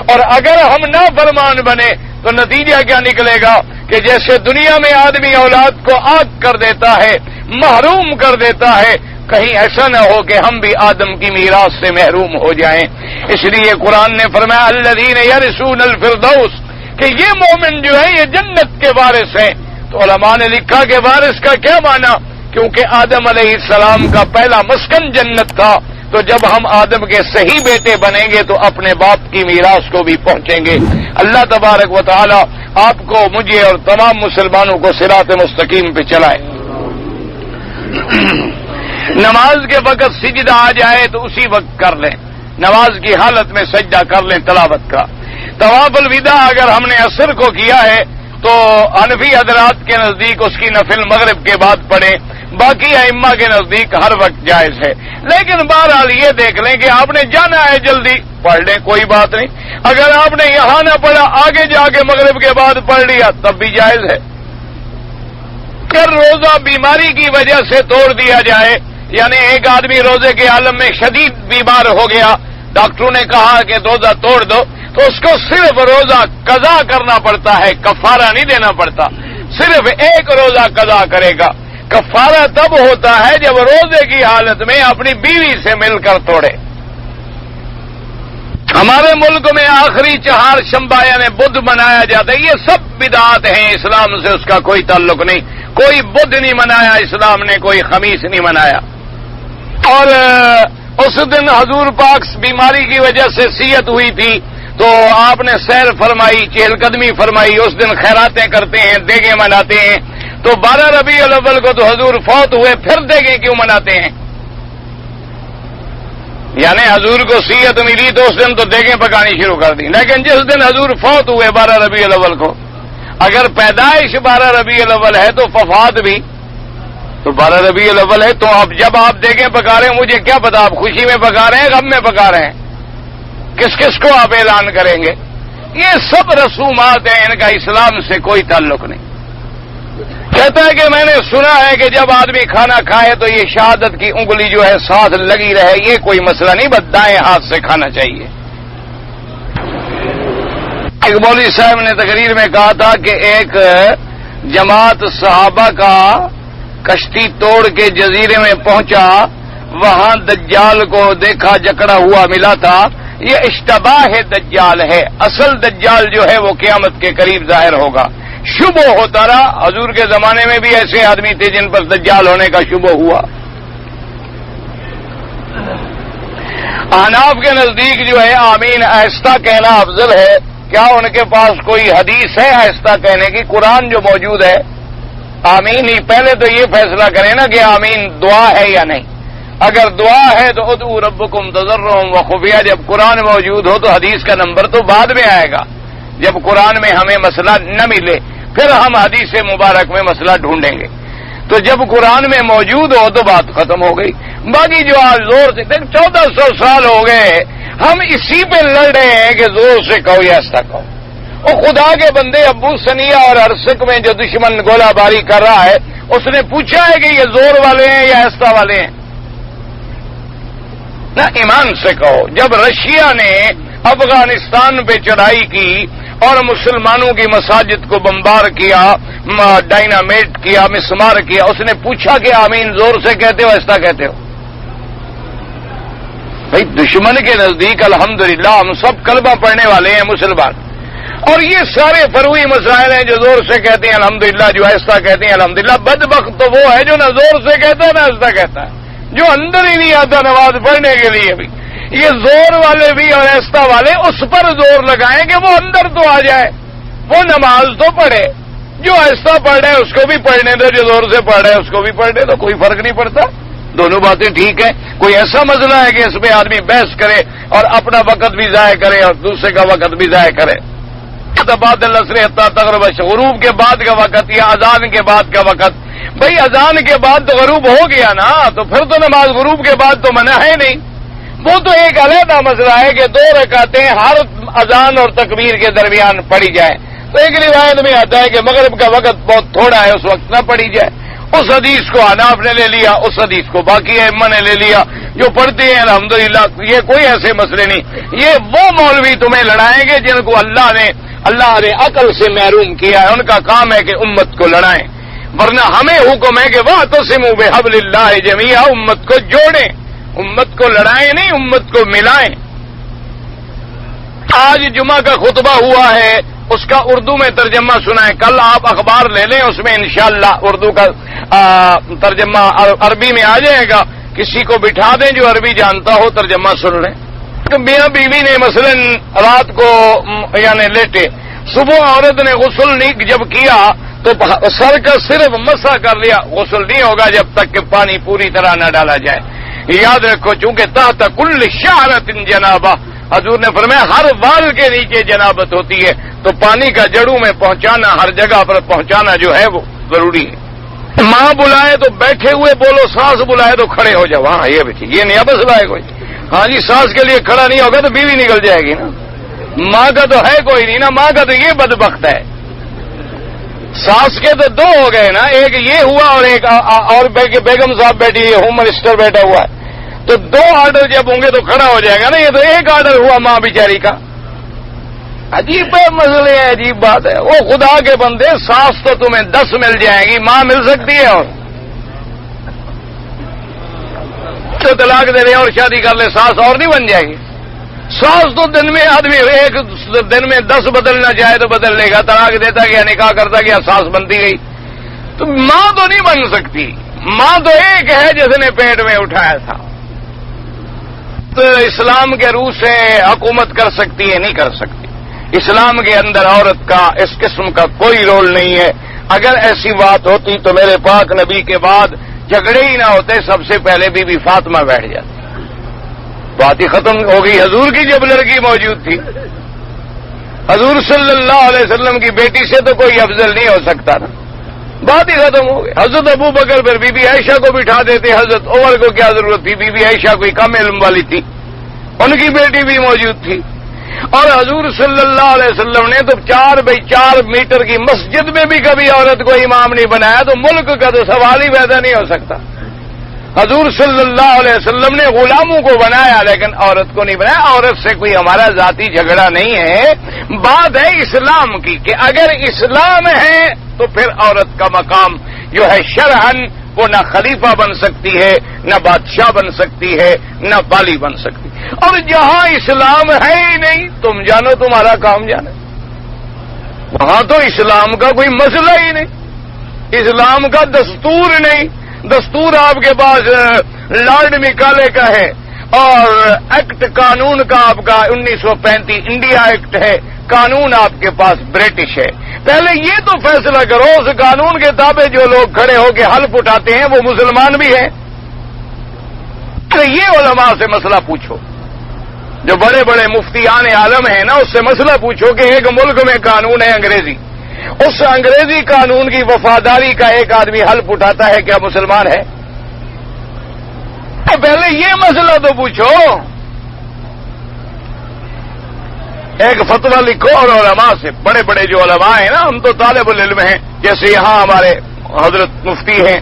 اور اگر ہم نافرمان بنے تو نتیجہ کیا نکلے گا کہ جیسے دنیا میں آدمی اولاد کو آگ کر دیتا ہے، محروم کر دیتا ہے، کہیں ایسا نہ ہو کہ ہم بھی آدم کی میراث سے محروم ہو جائیں۔ اس لیے قرآن نے فرمایا الذین یرثون الفردوس، کہ یہ مومن جو ہے یہ جنت کے وارث ہیں۔ تو علماء نے لکھا کہ وارث کا کیا معنی؟ کیونکہ آدم علیہ السلام کا پہلا مسکن جنت تھا، تو جب ہم آدم کے صحیح بیٹے بنیں گے تو اپنے باپ کی میراث کو بھی پہنچیں گے۔ اللہ تبارک و تعالی آپ کو، مجھے اور تمام مسلمانوں کو صراط مستقیم پہ چلائے۔ نماز کے وقت سجدہ آ جائے تو اسی وقت کر لیں، نماز کی حالت میں سجدہ کر لیں تلاوت کا۔ طواف الوداع اگر ہم نے عصر کو کیا ہے تو حنفی حضرات کے نزدیک اس کی نفل مغرب کے بعد پڑھیں، باقی ائمہ کے نزدیک ہر وقت جائز ہے۔ لیکن بہرحال یہ دیکھ لیں کہ آپ نے جانا ہے جلدی، پڑھ لیں، کوئی بات نہیں۔ اگر آپ نے یہاں نہ پڑھا، آگے جا کے مغرب کے بعد پڑھ لیا، تب بھی جائز ہے۔ اگر روزہ بیماری کی وجہ سے توڑ دیا جائے، یعنی ایک آدمی روزے کے عالم میں شدید بیمار ہو گیا، ڈاکٹروں نے کہا کہ روزہ توڑ دو، تو اس کو صرف روزہ قضا کرنا پڑتا ہے، کفارہ نہیں دینا پڑتا، صرف ایک روزہ قضا کرے گا۔ کفارہ تب ہوتا ہے جب روزے کی حالت میں اپنی بیوی سے مل کر توڑے۔ ہمارے ملک میں آخری چہار شنبہ یعنی بدھ منایا جاتا ہے، یہ سب بدعات ہیں، اسلام سے اس کا کوئی تعلق نہیں۔ کوئی بدھ نہیں منایا اسلام نے، کوئی خمیس نہیں منایا۔ اور اس دن حضور پاک بیماری کی وجہ سے صحت ہوئی تھی تو آپ نے سیر فرمائی، چہل قدمی فرمائی، اس دن خیراتیں کرتے ہیں، دیگیں مناتے ہیں۔ تو 12 ربیع الاول کو تو حضور فوت ہوئے، پھر دیگیں کیوں مناتے ہیں؟ یعنی حضور کو صحت ملی تو اس دن تو دیگیں پکانی شروع کر دی، لیکن جس دن حضور فوت ہوئے 12 ربیع الاول کو، اگر پیدائش 12 ربیع الاول ہے تو وفات بھی تو 12 ربیع الاول ہے۔ تو اب جب آپ دیگیں پکا رہے ہیں، مجھے کیا پتا آپ خوشی میں پکا رہے ہیں، غم میں پکا رہے ہیں، کس کس کو آپ اعلان کریں گے؟ یہ سب رسومات ہیں، ان کا اسلام سے کوئی تعلق نہیں۔ کہتا ہے کہ میں نے سنا ہے کہ جب آدمی کھانا کھائے تو یہ شہادت کی انگلی جو ہے ساتھ لگی رہے، یہ کوئی مسئلہ نہیں، بس دائیں ہاتھ سے کھانا چاہیے۔ ایک مولوی صاحب نے تقریر میں کہا تھا کہ ایک جماعت صحابہ کا کشتی توڑ کے جزیرے میں پہنچا، وہاں دجال کو دیکھا جکڑا ہوا ملا تھا۔ یہ اشتباہ دجال ہے، اصل دجال جو ہے وہ قیامت کے قریب ظاہر ہوگا۔ شبہ ہوتا رہا، حضور کے زمانے میں بھی ایسے آدمی تھے جن پر دجال ہونے کا شبہ ہوا۔ احناف کے نزدیک جو ہے آمین آہستہ کہنا افضل ہے۔ کیا ان کے پاس کوئی حدیث ہے آہستہ کہنے کی؟ قرآن جو موجود ہے، آمین ہی پہلے تو یہ فیصلہ کریں نا کہ آمین دعا ہے یا نہیں۔ اگر دعا ہے تو ادعوا ربکم تضرعا وخفیہ، جب قرآن موجود ہو تو حدیث کا نمبر تو بعد میں آئے گا، جب قرآن میں ہمیں مسئلہ نہ ملے پھر ہم حدیث مبارک میں مسئلہ ڈھونڈیں گے۔ تو جب قرآن میں موجود ہو تو بات ختم ہو گئی۔ باقی جو آج زور سے 1400 سال ہو گئے ہم اسی پہ لڑ رہے ہیں کہ زور سے کہو یا ایسا کہو۔ اور خدا کے بندے ابو سنیہ اور ارسک میں جو دشمن گولہ باری کر رہا ہے، اس نے پوچھا ہے کہ یہ زور والے ہیں یا ایسا والے ہیں؟ نہ ایمان سے کہو۔ جب رشیا نے افغانستان پہ چڑھائی کی اور مسلمانوں کی مساجد کو بمبار کیا، ڈائنامیٹ کیا، مسمار کیا، اس نے پوچھا کہ آمین زور سے کہتے ہو ایسا کہتے ہو؟ بھائی دشمن کے نزدیک الحمدللہ ہم سب کلمہ پڑھنے والے ہیں مسلمان، اور یہ سارے فروعی مسائل ہیں جو زور سے کہتے ہیں الحمدللہ، جو ایسا کہتے ہیں الحمدللہ۔ بدبخت تو وہ ہے جو نہ زور سے کہتا ہے نہ ایسا کہتا ہے، جو اندر ہی نہیں آتا نماز پڑھنے کے لیے بھی۔ یہ زور والے بھی اور ایسا والے اس پر زور لگائیں کہ وہ اندر تو آ جائے، وہ نماز تو پڑھے، جو ایسا پڑھ رہے اس کو بھی پڑھنے دو، جو زور سے پڑھ رہے اس کو بھی پڑھنے دو، کوئی فرق نہیں پڑتا، دونوں باتیں ٹھیک ہیں۔ کوئی ایسا مسئلہ ہے کہ اس پہ آدمی بحث کرے اور اپنا وقت بھی ضائع کرے اور دوسرے کا وقت بھی ضائع کرے؟ بعد العصر حتی تغرب الشمس، غروب کے بعد کا وقت یا اذان کے بعد کا وقت؟ بھائی اذان کے بعد تو غروب ہو گیا نا، تو پھر تو نماز غروب کے بعد تو منع ہے نہیں۔ وہ تو ایک علیحدہ مسئلہ ہے کہ 2 رکعتیں ہر اذان اور تکبیر کے درمیان پڑھی جائیں۔ تو ایک روایت میں آتا ہے کہ مغرب کا وقت بہت تھوڑا ہے، اس وقت نہ پڑھی جائے۔ اس حدیث کو حناف نے لے لیا، اس حدیث کو باقی ائمہ نے لے لیا، جو پڑھتے ہیں الحمدللہ۔ یہ کوئی ایسے مسئلے نہیں، یہ وہ مولوی تمہیں لڑائیں گے جن کو اللہ نے عقل سے محروم کیا ہے، ان کا کام ہے کہ امت کو لڑائیں۔ ورنہ ہمیں حکم ہے کہ واعتصموا بحبل اللہ جمیعا، امت کو جوڑیں، امت کو لڑائیں نہیں، امت کو ملائیں۔ آج جمعہ کا خطبہ ہوا ہے، اس کا اردو میں ترجمہ سنائیں، کل آپ اخبار لے لیں، اس میں انشاءاللہ اردو کا ترجمہ عربی میں آ جائے گا، کسی کو بٹھا دیں جو عربی جانتا ہو، ترجمہ سن لیں۔ میاں بیوی نے مثلا رات کو یعنی لیٹے، صبح عورت نے غسل نہیں جب کیا تو سر کا صرف مسح کر لیا، غسل نہیں ہوگا جب تک کہ پانی پوری طرح نہ ڈالا جائے۔ یاد رکھو، چونکہ تحت کل شعرۃ جنابہ، حضور نے فرمایا ہر وال کے نیچے جنابت ہوتی ہے، تو پانی کا جڑوں میں پہنچانا، ہر جگہ پر پہنچانا جو ہے وہ ضروری ہے۔ ماں بلائے تو بیٹھے ہوئے بولو، ساس بلائے تو کھڑے ہو جاؤ، ہاں یہ بھی ٹھیک، یہ نیا مسئلہ ہے کوئی۔ ہاں جی، ساس کے لیے کھڑا نہیں ہوگا تو بیوی نکل جائے گی نا، ماں کا تو ہے کوئی نہیں نا، ماں کا تو یہ بدبخت ہے۔ ساس کے تو دو ہو گئے نا، ایک یہ ہوا اور ایک اور بیگم صاحب بیٹھی ہے، ہوم منسٹر بیٹھا ہوا ہے، تو دو آرڈر جب ہوں گے تو کھڑا ہو جائے گا نا، یہ تو ایک آرڈر ہوا ماں بیچاری کا۔ عجیب مسئلے ہے، عجیب بات ہے۔ وہ خدا کے بندے، ساس تو تمہیں 10 مل جائے گی، ماں مل سکتی ہے؟ اور تو طلاق دے دیں اور شادی کر لے، ساس اور نہیں بن جائے گی؟ ساس تو دن میں آدمی ایک دن میں 10 بدلنا چاہے تو بدل لے گا، طلاق دیتا گیا، نکاح کرتا گیا، ساس بنتی گئی۔ تو ماں تو نہیں بن سکتی، ماں تو ایک ہے جس نے پیٹ میں اٹھایا تھا۔ تو اسلام کے روح سے حکومت کر سکتی ہے؟ نہیں کر سکتی۔ اسلام کے اندر عورت کا اس قسم کا کوئی رول نہیں ہے۔ اگر ایسی بات ہوتی تو میرے پاک نبی کے بعد جھگڑے ہی نہ ہوتے، سب سے پہلے بی بی فاطمہ بیٹھ جاتی، بات ہی ختم ہو گئی۔ حضور کی جب لڑکی موجود تھی، حضور صلی اللہ علیہ وسلم کی بیٹی سے تو کوئی افضل نہیں ہو سکتا نا، بات ہی ختم ہو گئی۔ حضرت ابو بکر پھر بی بی عائشہ کو بٹھا دیتے، حضرت عمر کو کیا ضرورت تھی؟ بی بی عائشہ کوئی کم علم والی تھی، ان کی بیٹی بھی موجود تھی۔ اور حضور صلی اللہ علیہ وسلم نے تو 4 بائی 4 میٹر کی مسجد میں بھی کبھی عورت کو امام نہیں بنایا، تو ملک کا تو سوال ہی پیدا نہیں ہو سکتا۔ حضور صلی اللہ علیہ وسلم نے غلاموں کو بنایا لیکن عورت کو نہیں بنایا۔ عورت سے کوئی ہمارا ذاتی جھگڑا نہیں ہے، بات ہے اسلام کی، کہ اگر اسلام ہے تو پھر عورت کا مقام جو ہے شرعن وہ نہ خلیفہ بن سکتی ہے، نہ بادشاہ بن سکتی ہے، نہ بالی بن سکتی۔ اور جہاں اسلام ہے ہی نہیں، تم جانو تمہارا کام جانے، وہاں تو اسلام کا کوئی مسئلہ ہی نہیں، اسلام کا دستور نہیں۔ دستور آپ کے پاس لارڈ میکالے کا ہے، اور ایکٹ قانون کا آپ کا 1935 انڈیا ایکٹ ہے، قانون آپ کے پاس برٹش ہے۔ پہلے یہ تو فیصلہ کرو، اس قانون کے تابع جو لوگ کھڑے ہو کے حلف اٹھاتے ہیں وہ مسلمان بھی ہیں؟ یہ علماء سے مسئلہ پوچھو، جو بڑے بڑے مفتیان عالم ہیں نا، اس سے مسئلہ پوچھو کہ ایک ملک میں قانون ہے انگریزی، اس انگریزی قانون کی وفاداری کا ایک آدمی حلف اٹھاتا ہے، کیا مسلمان ہے؟ پہلے یہ مسئلہ تو پوچھو۔ ایک فتویٰ لکھو اور علماء سے، بڑے بڑے جو علماء ہیں نا، ہم تو طالب العلم ہیں، جیسے یہاں ہمارے حضرت مفتی ہیں،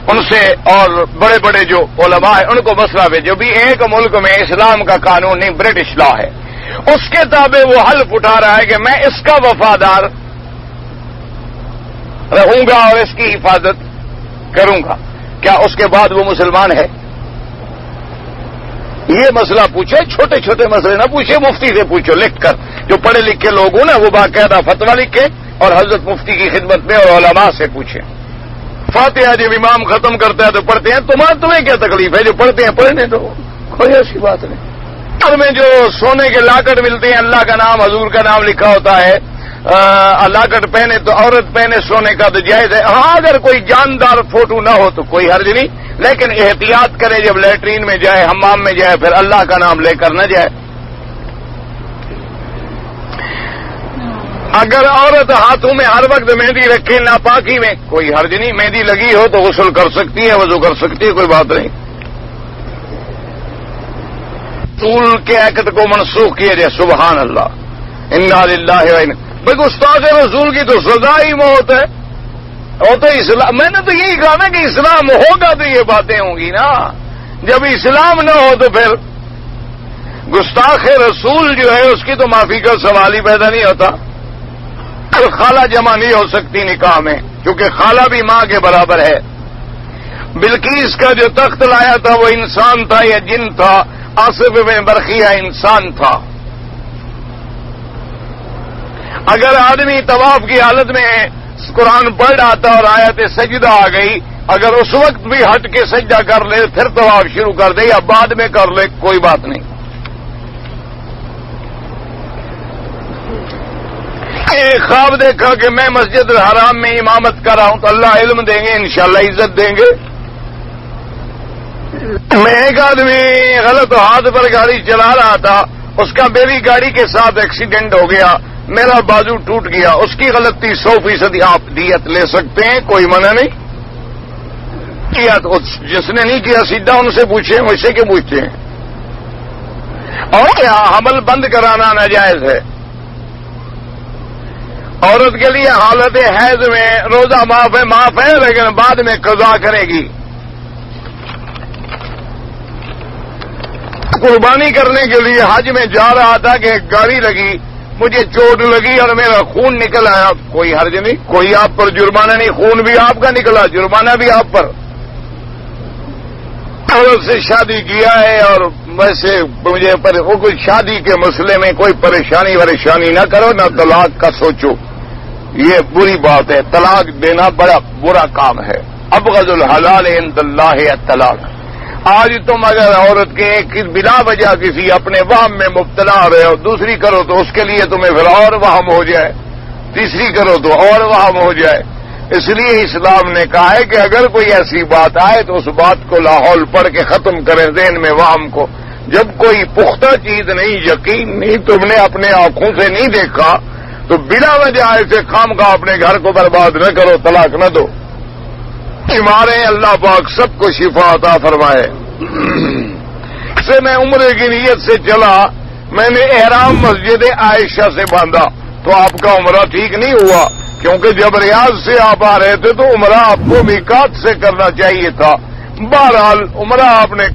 ان سے، اور بڑے بڑے جو علماء ہیں ان کو مسئلہ بھیجو بھی ایک ملک میں اسلام کا قانون نہیں، برٹش لا ہے، اس کے تابع وہ حلف اٹھا رہا ہے کہ میں اس کا وفادار رہوں گا اور اس کی حفاظت کروں گا، کیا اس کے بعد وہ مسلمان ہے؟ یہ مسئلہ پوچھے، چھوٹے چھوٹے مسئلے نہ پوچھے، مفتی سے پوچھو لکھ کر، جو پڑھے لکھے لوگ ہوں نا وہ باقاعدہ فتویٰ لکھے اور حضرت مفتی کی خدمت میں اور علماء سے پوچھیں۔ فاتحہ جب امام ختم کرتا ہے تو پڑھتے ہیں، تمہیں کیا تکلیف ہے؟ جو پڑھتے ہیں پڑھنے دو، کوئی ایسی بات نہیں۔ گھر میں جو سونے کے لاکٹ ملتے ہیں، اللہ کا نام حضور کا نام لکھا ہوتا ہے، لاکٹ پہنے تو عورت پہنے سونے کا تو جائز ہے۔ ہاں اگر کوئی جاندار فوٹو نہ ہو تو کوئی حرج نہیں، لیکن احتیاط کرے، جب لیٹرین میں جائے، حمام میں جائے، پھر اللہ کا نام لے کر نہ جائے۔ اگر عورت ہاتھوں میں ہر وقت مہندی رکھے ناپاکی میں، کوئی حرج نہیں، مہندی لگی ہو تو غسل کر سکتی ہے، وضو کر سکتی ہے، کوئی بات نہیں۔ رسول کے ایکٹ کو منسوخ کیا جائے، سبحان اللہ، انا للہ و انا، بھائی گستاخ رسول کی تو سزا ہی موت ہے۔ اور تو اسلام، میں نے تو یہی کہا نا کہ اسلام ہوگا تو یہ باتیں ہوں گی نا، جب اسلام نہ ہو تو پھر گستاخ رسول جو ہے اس کی تو معافی کا سوال ہی پیدا نہیں ہوتا۔ خالہ جمع نہیں ہو سکتی نکاح میں، کیونکہ خالہ بھی ماں کے برابر ہے. بلقیس کا جو تخت لایا تھا وہ انسان تھا یا جن تھا؟ آصف بن برقیہ انسان تھا. اگر آدمی طواف کی حالت میں قرآن پڑھ رہا تھا اور آیت سجدہ آ گئی، اگر اس وقت بھی ہٹ کے سجدہ کر لے پھر طواف شروع کر دے یا بعد میں کر لے کوئی بات نہیں. ایک خواب دیکھا کہ میں مسجد الحرام میں امامت کر رہا ہوں تو اللہ علم دیں گے، انشاءاللہ عزت دیں گے. میں ایک آدمی غلط ہاتھ پر گاڑی چلا رہا تھا، اس کا میری گاڑی کے ساتھ ایکسیڈنٹ ہو گیا، میرا بازو ٹوٹ گیا، اس کی غلطی 100% آپ دیت لے سکتے ہیں، کوئی منع نہیں. کیا تو جس نے نہیں کیا سیدھا ان سے پوچھیں، مجھ سے کیوں پوچھتے ہیں؟ اور کیا حمل بند کرانا ناجائز ہے؟ عورت کے لیے حالت حیض میں روزہ معاف ہے لیکن بعد میں قضا کرے گی. قربانی کرنے کے لیے حج میں جا رہا تھا کہ ایک گاڑی لگی، مجھے چوٹ لگی اور میرا خون نکل آیا، کوئی حرج نہیں، کوئی آپ پر جرمانہ نہیں، خون بھی آپ کا نکلا، جرمانہ بھی آپ پر. عورت سے شادی کیا ہے اور ویسے مجھے وہ کوئی شادی کے مسئلے میں کوئی پریشانی نہ کرو، نہ طلاق کا سوچو، یہ بری بات ہے. طلاق دینا بڑا برا کام ہے. ابغض الحلال عند اللہ الطلاق. آج تم اگر عورت کے بلا وجہ کسی اپنے وہم میں مبتلا ہو رہے ہو، دوسری کرو تو اس کے لیے تمہیں پھر اور وہم ہو جائے، تیسری کرو تو اور وہم ہو جائے. اس لیے اسلام نے کہا ہے کہ اگر کوئی ایسی بات آئے تو اس بات کو لاہور پڑھ کے ختم کریں ذہن میں وہم کو. جب کوئی پختہ چیز نہیں، یقین نہیں، تم نے اپنے آنکھوں سے نہیں دیکھا تو بلا وجہ ایسے کام کا اپنے گھر کو برباد نہ کرو، طلاق نہ دو. مارے اللہ پاک سب کو شفا عطا فرمائے. سے میں عمرے کی نیت سے چلا، میں نے احرام مسجد عائشہ سے باندھا تو آپ کا عمرہ ٹھیک نہیں ہوا، کیونکہ جب ریاض سے آپ آ رہے تھے تو عمرہ آپ کو میقات سے کرنا چاہیے تھا. بہرحال عمرہ آپ نے